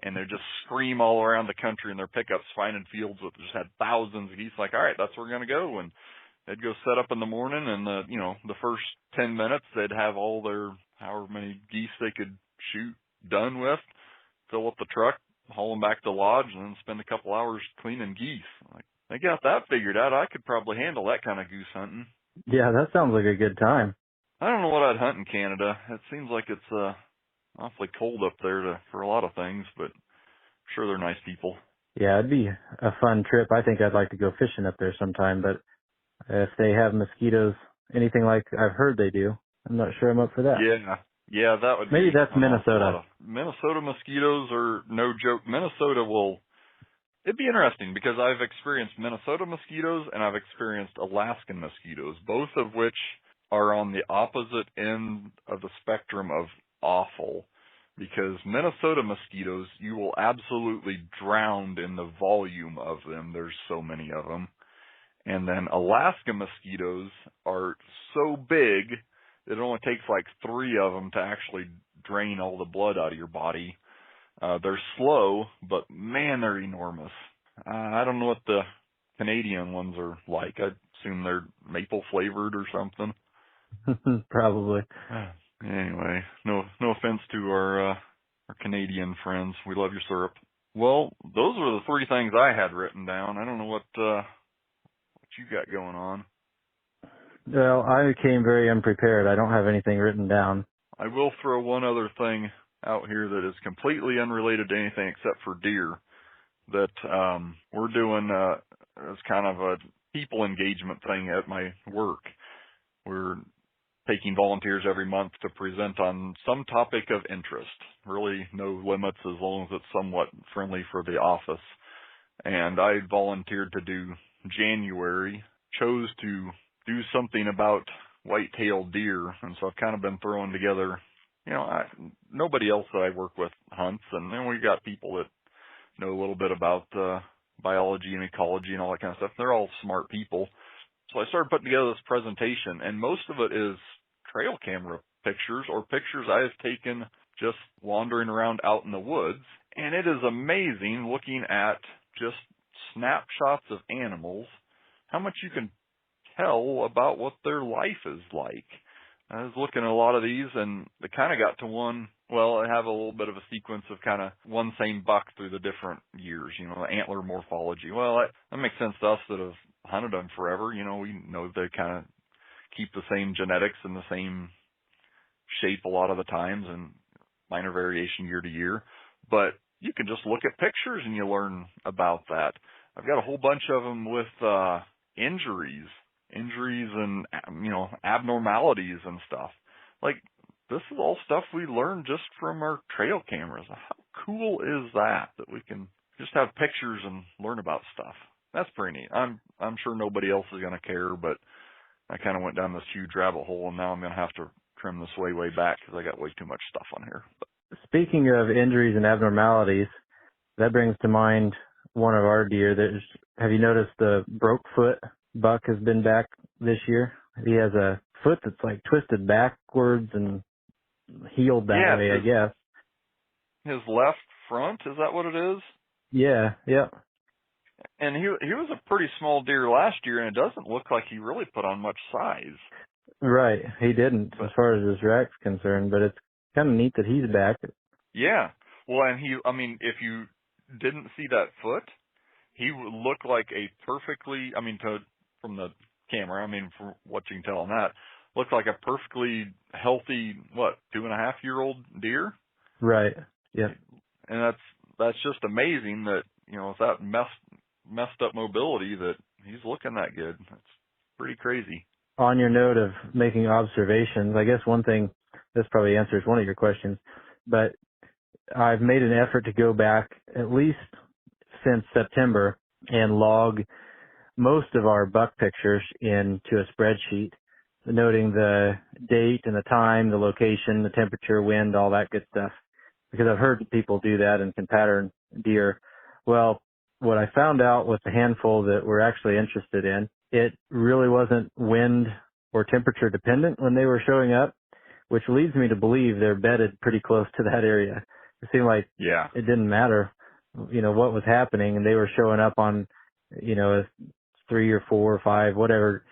And they just scream all around the country in their pickups, finding fields that just had thousands of geese. Like, all right, that's where we're going to go. And they'd go set up in the morning and the first 10 minutes, they'd have all their, however many geese they could shoot done with, fill up the truck, haul them back to the lodge, and then spend a couple hours cleaning geese. Like, they got that figured out. I could probably handle that kind of goose hunting. Yeah, that sounds like a good time. I don't know what I'd hunt in Canada. It seems like it's awfully cold up there for a lot of things, but I'm sure they're nice people. Yeah, it'd be a fun trip. I think I'd like to go fishing up there sometime, but if they have mosquitoes, anything like I've heard they do, I'm not sure I'm up for that. Yeah, that would Maybe be that's an awful lot Minnesota. of Minnesota mosquitoes are no joke. It'd be interesting because I've experienced Minnesota mosquitoes and I've experienced Alaskan mosquitoes, both of which are on the opposite end of the spectrum of awful. Because Minnesota mosquitoes, you will absolutely drown in the volume of them. There's so many of them. And then Alaska mosquitoes are so big that it only takes like 3 of them to actually drain all the blood out of your body. They're slow, but man, they're enormous. I don't know what the Canadian ones are like. I assume they're maple flavored or something. Probably. Anyway, no offense to our Canadian friends. We love your syrup. Well, those were the 3 things I had written down. I don't know what you got going on. Well, I came very unprepared. I don't have anything written down. I will throw one other thing out here that is completely unrelated to anything except for deer that we're doing as kind of a people engagement thing at my work. We're taking volunteers every month to present on some topic of interest. Really no limits as long as it's somewhat friendly for the office. And I volunteered to do January, chose to do something about white-tailed deer, and so I've kind of been throwing together, nobody else that I work with hunts, and then we got people that know a little bit about biology and ecology and all that kind of stuff. They're all smart people. So I started putting together this presentation, and most of it is trail camera pictures or pictures I have taken just wandering around out in the woods. And it is amazing looking at just snapshots of animals, how much you can tell about what their life is like. I was looking at a lot of these, and they kind of got to one Well, I have a little bit of a sequence of kind of one same buck through the different years, antler morphology. Well, that makes sense to us that have hunted them forever. We know they kind of keep the same genetics and the same shape a lot of the times, and minor variation year to year. But you can just look at pictures and you learn about that. I've got a whole bunch of them with injuries and abnormalities and stuff. Like, this is all stuff we learned just from our trail cameras. How cool is that we can just have pictures and learn about stuff? That's pretty neat. I'm sure nobody else is going to care, but I kind of went down this huge rabbit hole, and now I'm going to have to trim this way back because I got way too much stuff on here. Speaking of injuries and abnormalities, that brings to mind one of our deer. Have you noticed the broke foot buck has been back this year? He has a foot that's like twisted backwards and healed that way, I guess. His left front, is that what it is? Yeah, yep. And he was a pretty small deer last year, and it doesn't look like he really put on much size. Right, he didn't as far as his rack's concerned, but it's kind of neat that he's back. Yeah. Well, and if you didn't see that foot, he would look like a perfectly, from the camera, from what you can tell on that, looked like a perfectly healthy, 2.5-year-old deer? Right, yeah. And that's just amazing that, with that messed up mobility, that he's looking that good. That's pretty crazy. On your note of making observations, I guess one thing, this probably answers one of your questions, but I've made an effort to go back at least since September and log most of our buck pictures into a spreadsheet, noting the date and the time, the location, the temperature, wind, all that good stuff, because I've heard people do that and can pattern deer. Well, what I found out with the handful that we're actually interested in, it really wasn't wind or temperature dependent when they were showing up, which leads me to believe they're bedded pretty close to that area. It seemed like it didn't matter, what was happening, and they were showing up on, a 3 or 4 or 5, whatever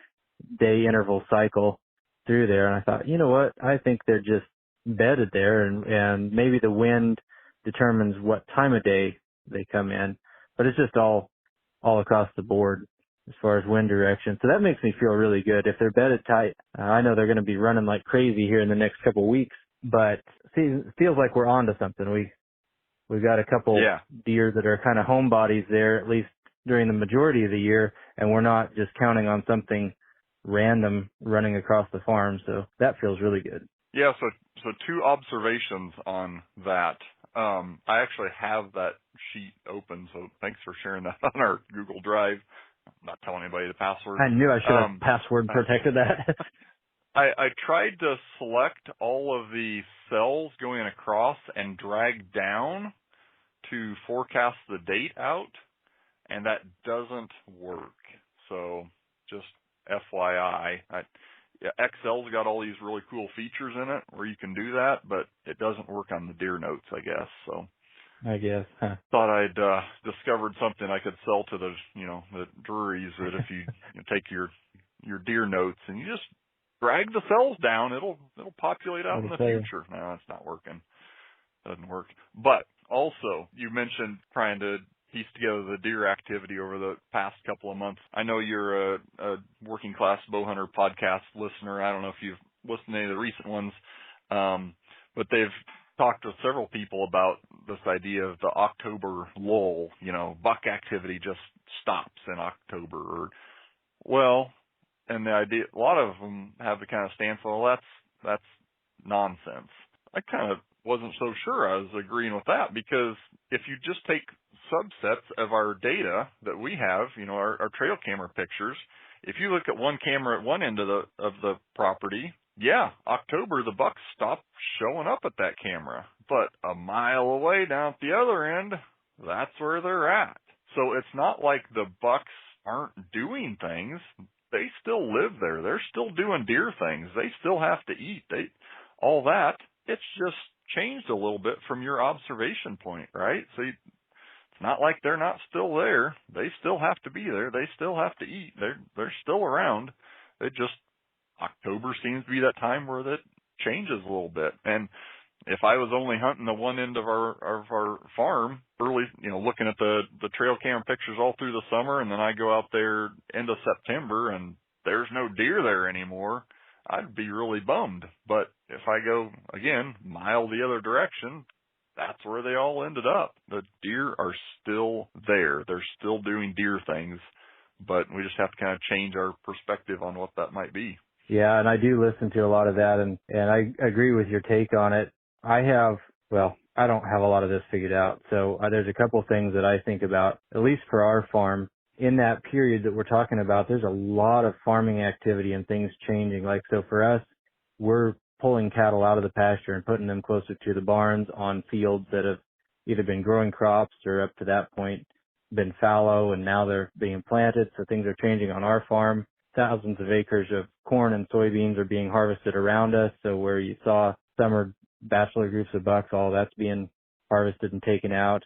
day interval cycle through there. And I thought, you know what? I think they're just bedded there, and maybe the wind determines what time of day they come in, but it's just all across the board as far as wind direction. So that makes me feel really good. If they're bedded tight, I know they're going to be running like crazy here in the next couple of weeks, but it feels like we're onto something. We've got a couple deer that are kind of homebodies there, at least during the majority of the year, and we're not just counting on something random running across the farm. So that feels really good. Yeah. So 2 observations on that. I actually have that sheet open, so thanks for sharing that on our Google Drive. I'm not telling anybody the password. I knew I should have password protected that. I tried to select all of the cells going across and drag down to forecast the date out, and that doesn't work. So just FYI, Excel's got all these really cool features in it where you can do that, but it doesn't work on the deer notes, I guess. So I guess. Huh. Thought I'd discovered something I could sell to the the Drury's, that if you take your deer notes and you just drag the cells down, it'll populate out in the future. No, it's not working. Doesn't work. But also, you mentioned trying to piece together the deer activity over the past couple of months. I know you're a working class bow hunter podcast listener. I don't know if you've listened to any of the recent ones, but they've talked to several people about this idea of the October lull. Buck activity just stops in October. And the idea, a lot of them have the kind of stance, well, that's nonsense. I kind of wasn't so sure I was agreeing with that, because if you just take subsets of our data that we have, our trail camera pictures, if you look at one camera at one end of the property, October, the bucks stop showing up at that camera. But a mile away down at the other end, that's where they're at. So it's not like the bucks aren't doing things. They still live there. They're still doing deer things. They still have to eat. All that. It's just changed a little bit from your observation point, right? So it's not like they're not still there. They still have to be there. They still have to eat. They're still around. October seems to be that time where that changes a little bit. And if I was only hunting the one end of our farm early, looking at the trail cam pictures all through the summer, and then I go out there end of September and there's no deer there anymore, I'd be really bummed. But if I go again mile the other direction, that's where they all ended up. The deer are still there. They're still doing deer things, but we just have to kind of change our perspective on what that might be. Yeah, and I do listen to a lot of that, and I agree with your take on it. I don't have a lot of this figured out, so there's a couple things that I think about, at least for our farm. In that period that we're talking about, there's a lot of farming activity and things changing. Like, so for us, we're pulling cattle out of the pasture and putting them closer to the barns on fields that have either been growing crops or up to that point been fallow, and now they're being planted. So things are changing on our farm. Thousands of acres of corn and soybeans are being harvested around us. So where you saw summer bachelor groups of bucks, all that's being harvested and taken out.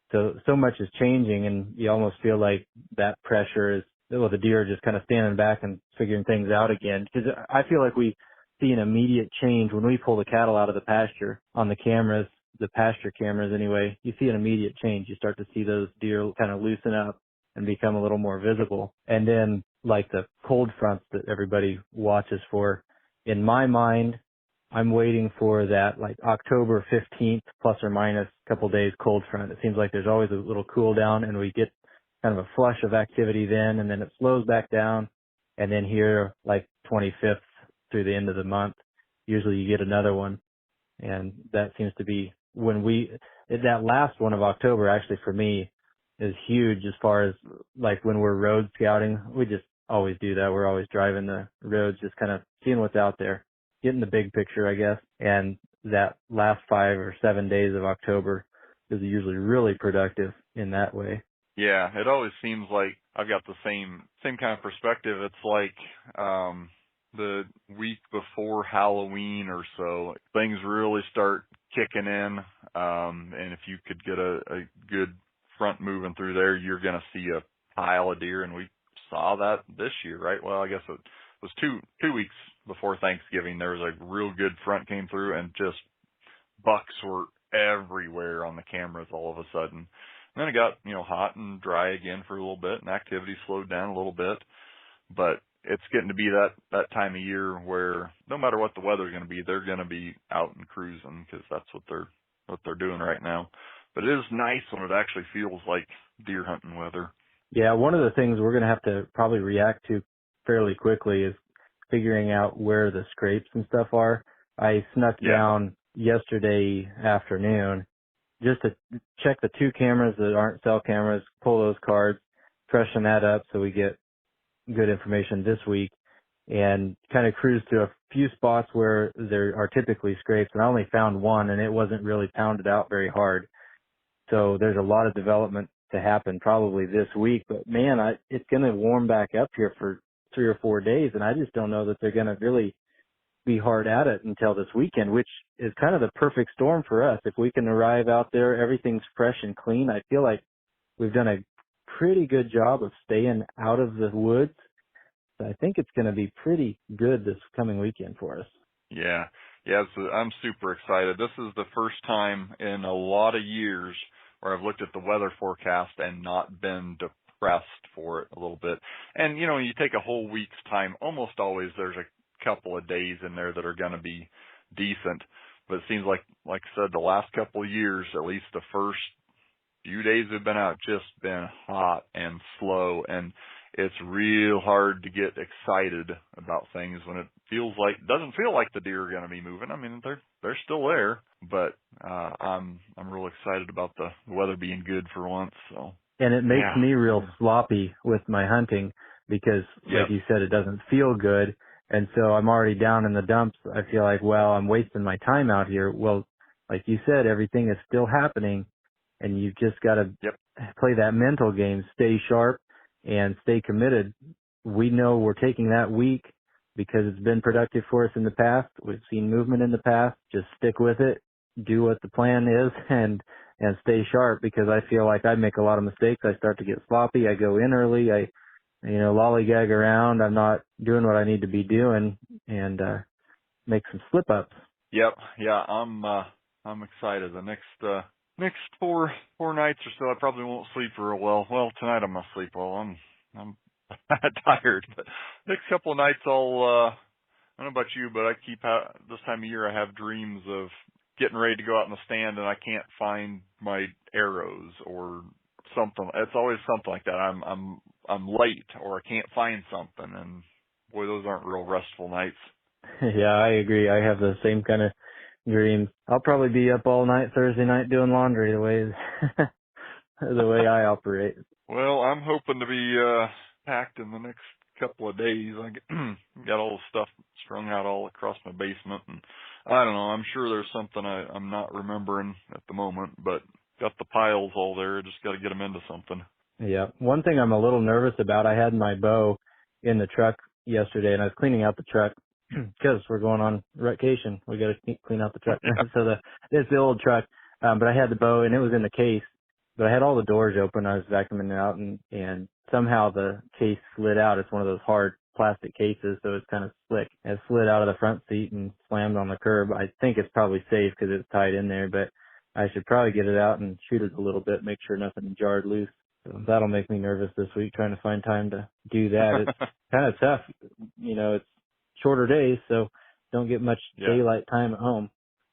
So much is changing, and you almost feel like that pressure is, well, the deer are just kind of standing back and figuring things out again. Because I feel like we see an immediate change when we pull the cattle out of the pasture on the cameras, the pasture cameras anyway. You see an immediate change. You start to see those deer kind of loosen up and become a little more visible. And then like the cold fronts that everybody watches for, in my mind, I'm waiting for that like October 15th plus or minus a couple days cold front. It seems like there's always a little cool down, and we get kind of a flush of activity then, and then it slows back down. And then here, like 25th through the end of the month, usually you get another one. And that seems to be that last one of October actually for me is huge as far as like when we're road scouting. We just always do that. We're always driving the roads, just kind of seeing what's out there, getting the big picture, I guess. And that last 5 or 7 days of October is usually really productive in that way. Yeah, it always seems like I've got the same kind of perspective. It's like the week before Halloween or so, things really start kicking in. And if you could get a good front moving through there, you're going to see a pile of deer. And we saw that this year, right? Well, I guess it was two weeks before Thanksgiving. There was a real good front came through, and just bucks were everywhere on the cameras all of a sudden. And then it got, hot and dry again for a little bit, and activity slowed down a little bit. But it's getting to be that time of year where no matter what the weather's going to be, they're going to be out and cruising, because that's what they're doing right now. But it is nice when it actually feels like deer hunting weather. Yeah, one of the things we're going to have to probably react to fairly quickly is figuring out where the scrapes and stuff are. I snuck down yesterday afternoon just to check the 2 cameras that aren't cell cameras, pull those cards, freshen that up so we get good information this week, and kind of cruise to a few spots where there are typically scrapes. And I only found one, and it wasn't really pounded out very hard. So there's a lot of development to happen probably this week. But man, it's going to warm back up here for 3 or 4 days, and I just don't know that they're going to really be hard at it until this weekend, which is kind of the perfect storm for us. If we can arrive out there, everything's fresh and clean. I feel like we've done a pretty good job of staying out of the woods. So I think it's going to be pretty good this coming weekend for us. Yeah, so I'm super excited. This is the first time in a lot of years where I've looked at the weather forecast and not been depressed for it a little bit. And, you take a whole week's time, almost always there's a couple of days in there that are going to be decent. But it seems like I said, the last couple of years, at least the first few days we've been out, just been hot and slow. And it's real hard to get excited about things when it doesn't feel like the deer are going to be moving. I mean, they're still there, but I'm real excited about the weather being good for once. So. And it makes me real sloppy with my hunting because, like you said, it doesn't feel good. And so I'm already down in the dumps. I feel like, well, I'm wasting my time out here. Well, like you said, everything is still happening, and you've just got to play that mental game, stay sharp, and stay committed. We know we're taking that week because it's been productive for us in the past. We've seen movement in the past. Just stick with it, do what the plan is, and stay sharp, because I feel like I make a lot of mistakes. I start to get sloppy. I go in early. I lollygag around. I'm not doing what I need to be doing, and make some slip ups. Yep. Yeah. I'm I'm excited. The next four nights or so, I probably won't sleep real well. Well, tonight I'm gonna sleep well. I'm tired, but next couple of nights I don't know about you, but this time of year I have dreams of getting ready to go out in the stand and I can't find my arrows or something. It's always something like that. I'm late or I can't find something, and boy, those aren't real restful nights. Yeah, I agree. I have the same kind of dreams. I'll probably be up all night Thursday night doing laundry the way the way I operate. Well, I'm hoping to be packed in the next couple of days. I got all the stuff strung out all across my basement, and I don't know. I'm sure there's something I'm not remembering at the moment, but got the piles all there. Just got to get them into something. Yeah. One thing I'm a little nervous about, I had my bow in the truck yesterday, and I was cleaning out the truck because we're going on vacation. We got to clean out the truck. So it's the old truck, but I had the bow, and it was in the case. But I had all the doors open. I was vacuuming it out, and somehow the case slid out. It's one of those hard plastic cases, so it's kind of slick. It slid out of the front seat and slammed on the curb. I think it's probably safe because it's tied in there, but I should probably get it out and shoot it a little bit, make sure nothing jarred loose. So that'll make me nervous this week, trying to find time to do that. It's kind of tough. It's shorter days, so don't get much daylight time at home.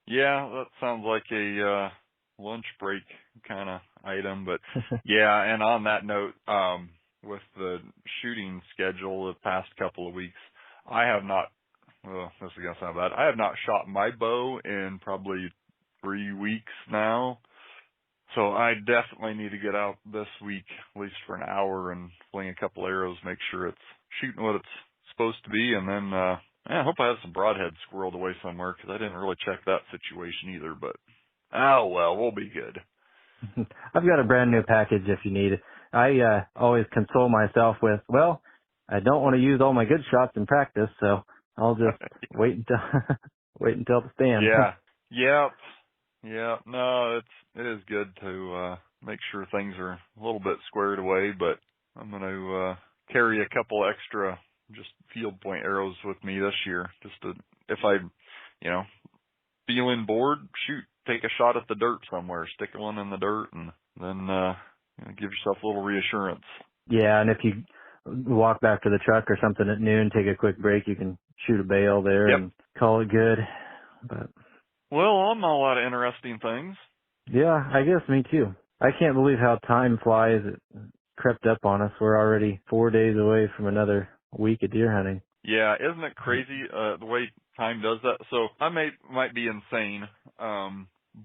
Yeah, that sounds like a lunch break kind of item, but yeah, and on that note, with the shooting schedule the past couple of weeks, I have not, well, this is going to sound bad, I have not shot my bow in probably 3 weeks now, so I definitely need to get out this week, at least for an hour, and fling a couple arrows, make sure it's shooting what it's supposed to be, and then I hope I have some broadheads squirreled away somewhere, because I didn't really check that situation either, but oh well, we'll be good. I've got a brand new package if you need it. I always console myself with, well, I don't want to use all my good shots in practice, so I'll just wait until the stand. Yeah. No, it is good to make sure things are a little bit squared away, but I'm going to carry a couple extra just field point arrows with me this year, just to, if I, feeling bored, take a shot at the dirt somewhere, stick one in the dirt, and then give yourself a little reassurance. Yeah, and if you walk back to the truck or something at noon, take a quick break, you can shoot a bale there and call it good. But well, I'm a lot of interesting things. Yeah, I guess me too. I can't believe how time flies. It crept up on us. We're already 4 days away from another week of deer hunting. Yeah, isn't it crazy the way time does that? So I might be insane,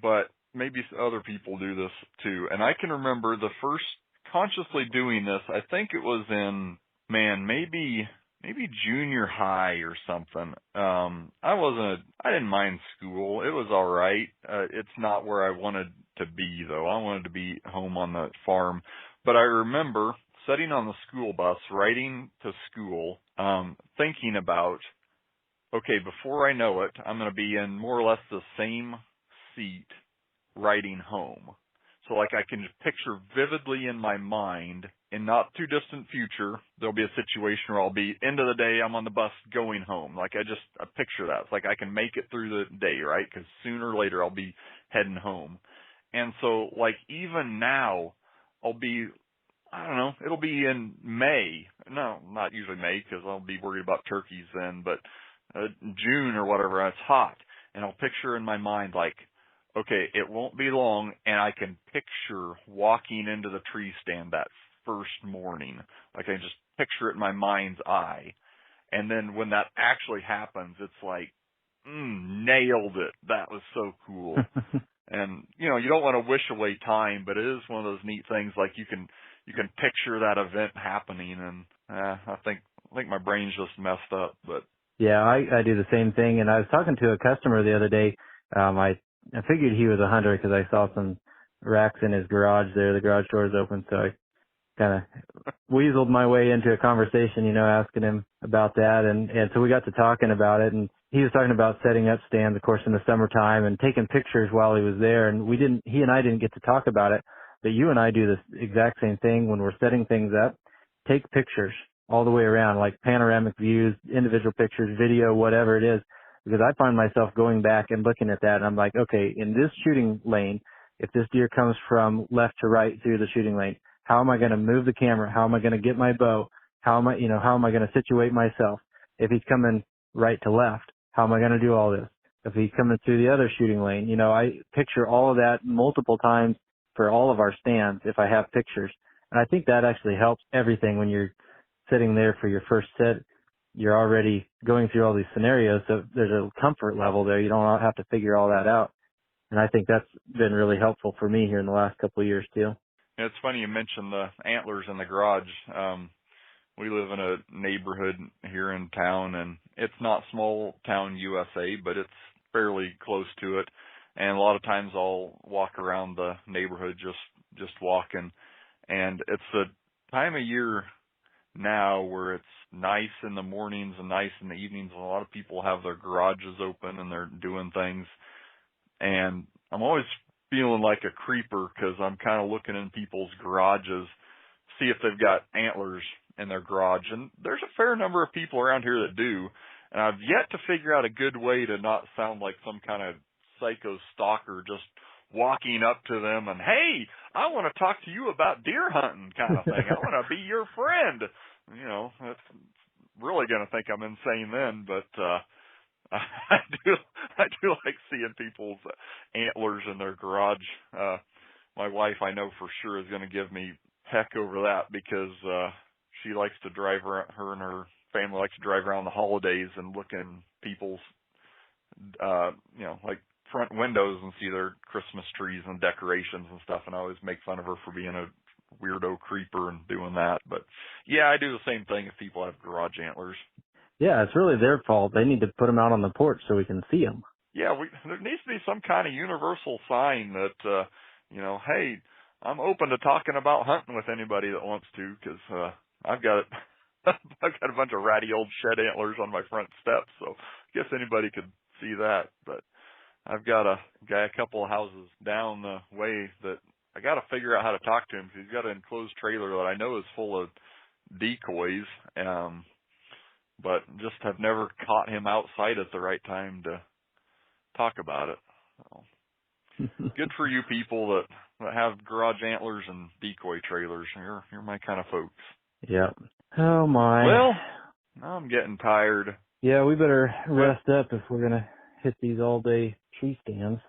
but maybe other people do this too. And I can remember the first consciously doing this. I think it was in maybe junior high or something. I didn't mind school. It was all right. It's not where I wanted to be though. I wanted to be home on the farm. But I remember sitting on the school bus, riding to school, thinking about, okay, before I know it, I'm going to be in more or less the same seat riding home. So like I can just picture vividly in my mind, in not too distant future, there'll be a situation where I'll be, end of the day, I'm on the bus going home. Like I picture that. It's like I can make it through the day, right? Because sooner or later I'll be heading home. And so like even now, I'll be, I don't know, it'll be in May. No, not usually May because I'll be worried about turkeys then, but June or whatever, it's hot. And I'll picture in my mind like, okay, it won't be long, and I can picture walking into the tree stand that first morning. Like I just picture it in my mind's eye. And then when that actually happens, it's like, nailed it. That was so cool. And, you don't want to wish away time, but it is one of those neat things, like you can picture that event happening, and I think my brain's just messed up, but. Yeah, I do the same thing, and I was talking to a customer the other day. I figured he was a hunter because I saw some racks in his garage there. The garage door is open, so I kind of weaseled my way into a conversation, asking him about that. And so we got to talking about it, and he was talking about setting up stands, of course, in the summertime and taking pictures while he was there. And he and I didn't get to talk about it, but you and I do this exact same thing when we're setting things up. Take pictures all the way around, like panoramic views, individual pictures, video, whatever it is. because I find myself going back and looking at that, and I'm like, okay, in this shooting lane, if this deer comes from left to right through the shooting lane, how am I going to move the camera? How am I going to get my bow? How am I going to situate myself? If he's coming right to left, how am I going to do all this? If he's coming through the other shooting lane, I picture all of that multiple times for all of our stands if I have pictures. And I think that actually helps everything when you're sitting there for your first sit. You're already going through all these scenarios, so there's a comfort level there. You don't have to figure all that out. And I think that's been really helpful for me here in the last couple of years too. It's funny you mentioned the antlers in the garage. We live in a neighborhood here in town, and it's not small town USA, but it's fairly close to it. And a lot of times I'll walk around the neighborhood just walking, and it's the time of year now where it's nice in the mornings and nice in the evenings, and a lot of people have their garages open and they're doing things. And I'm always feeling like a creeper because I'm kind of looking in people's garages, see if they've got antlers in their garage. And there's a fair number of people around here that do. And I've yet to figure out a good way to not sound like some kind of psycho stalker just walking up to them and, hey, I want to talk to you about deer hunting kind of thing. I want to be your friend. That's really going to think I'm insane then, but I do like seeing people's antlers in their garage. My wife, I know for sure, is going to give me heck over that because she likes to drive around, her and her family likes to drive around the holidays and look in people's like front windows and see their Christmas trees and decorations and stuff, and I always make fun of her for being a weirdo creeper and doing that. But yeah, I do the same thing if people have garage antlers. Yeah, it's really their fault. They need to put them out on the porch so we can see them. Yeah, there needs to be some kind of universal sign that, hey, I'm open to talking about hunting with anybody that wants to, because I've got a bunch of ratty old shed antlers on my front steps, so I guess anybody could see that. But I've got a guy a couple of houses down the way that I got to figure out how to talk to him, because he's got an enclosed trailer that I know is full of decoys, but just have never caught him outside at the right time to talk about it. So, good for you people that have garage antlers and decoy trailers. You're my kind of folks. Yep. Oh my. Well, I'm getting tired. Yeah, we better rest up if we're gonna hit these all day tree stands.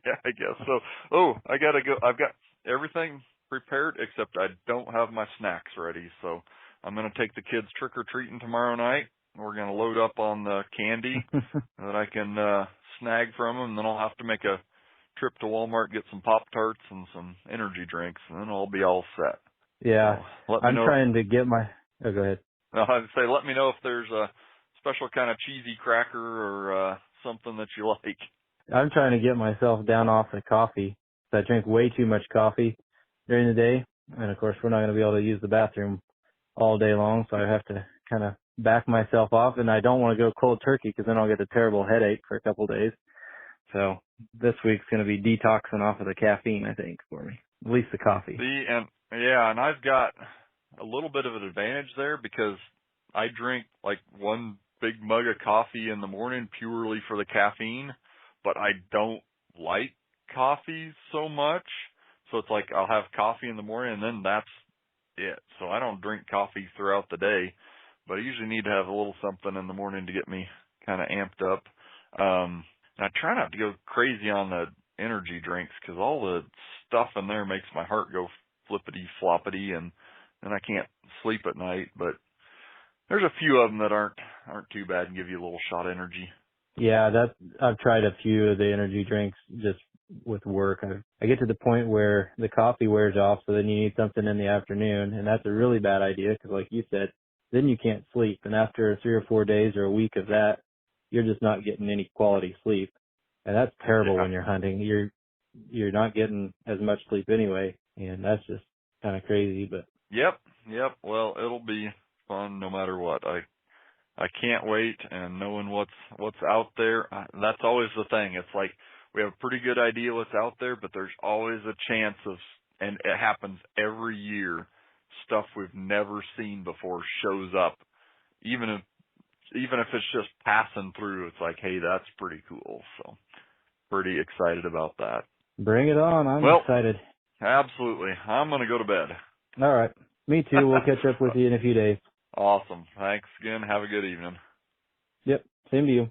Yeah, I guess so. Oh, I gotta go. I've got everything prepared except I don't have my snacks ready. So I'm gonna take the kids trick-or-treating tomorrow night. We're gonna load up on the candy that I can snag from them, and then I'll have to make a trip to Walmart, get some Pop-Tarts and some energy drinks, and then I'll be all set. Yeah, so I'm trying to get my. Oh, go ahead. I'd say let me know if there's a special kind of cheesy cracker or something that you like. I'm trying to get myself down off the coffee. I drink way too much coffee during the day, and of course we're not going to be able to use the bathroom all day long, so I have to kind of back myself off, and I don't want to go cold turkey because then I'll get a terrible headache for a couple of days. So this week's going to be detoxing off of the caffeine, I think, for me. At least the coffee. And I've got a little bit of an advantage there because I drink like one big mug of coffee in the morning purely for the caffeine, but I don't like coffee so much. So it's like I'll have coffee in the morning and then that's it. So I don't drink coffee throughout the day, but I usually need to have a little something in the morning to get me kind of amped up. And I try not to go crazy on the energy drinks because all the stuff in there makes my heart go flippity floppity and I can't sleep at night. But there's a few of them that aren't too bad and give you a little shot of energy. Yeah, I've tried a few of the energy drinks just with work. I get to the point where the coffee wears off, so then you need something in the afternoon, and that's a really bad idea because, like you said, then you can't sleep. And after 3 or 4 days or a week of that, you're just not getting any quality sleep, and that's terrible when you're hunting. You're not getting as much sleep anyway, and that's just kind of crazy. But Yep. Well, it'll be fun no matter what. I can't wait, and knowing what's out there, that's always the thing. It's like we have a pretty good idea what's out there, but there's always a chance of, and it happens every year, stuff we've never seen before shows up. Even if even if it's just passing through, it's like, hey, that's pretty cool. So pretty excited about that. Bring it on. I'm excited. Absolutely. I'm going to go to bed. All right. Me too. We'll catch up with you in a few days. Awesome. Thanks again. Have a good evening. Yep. Same to you.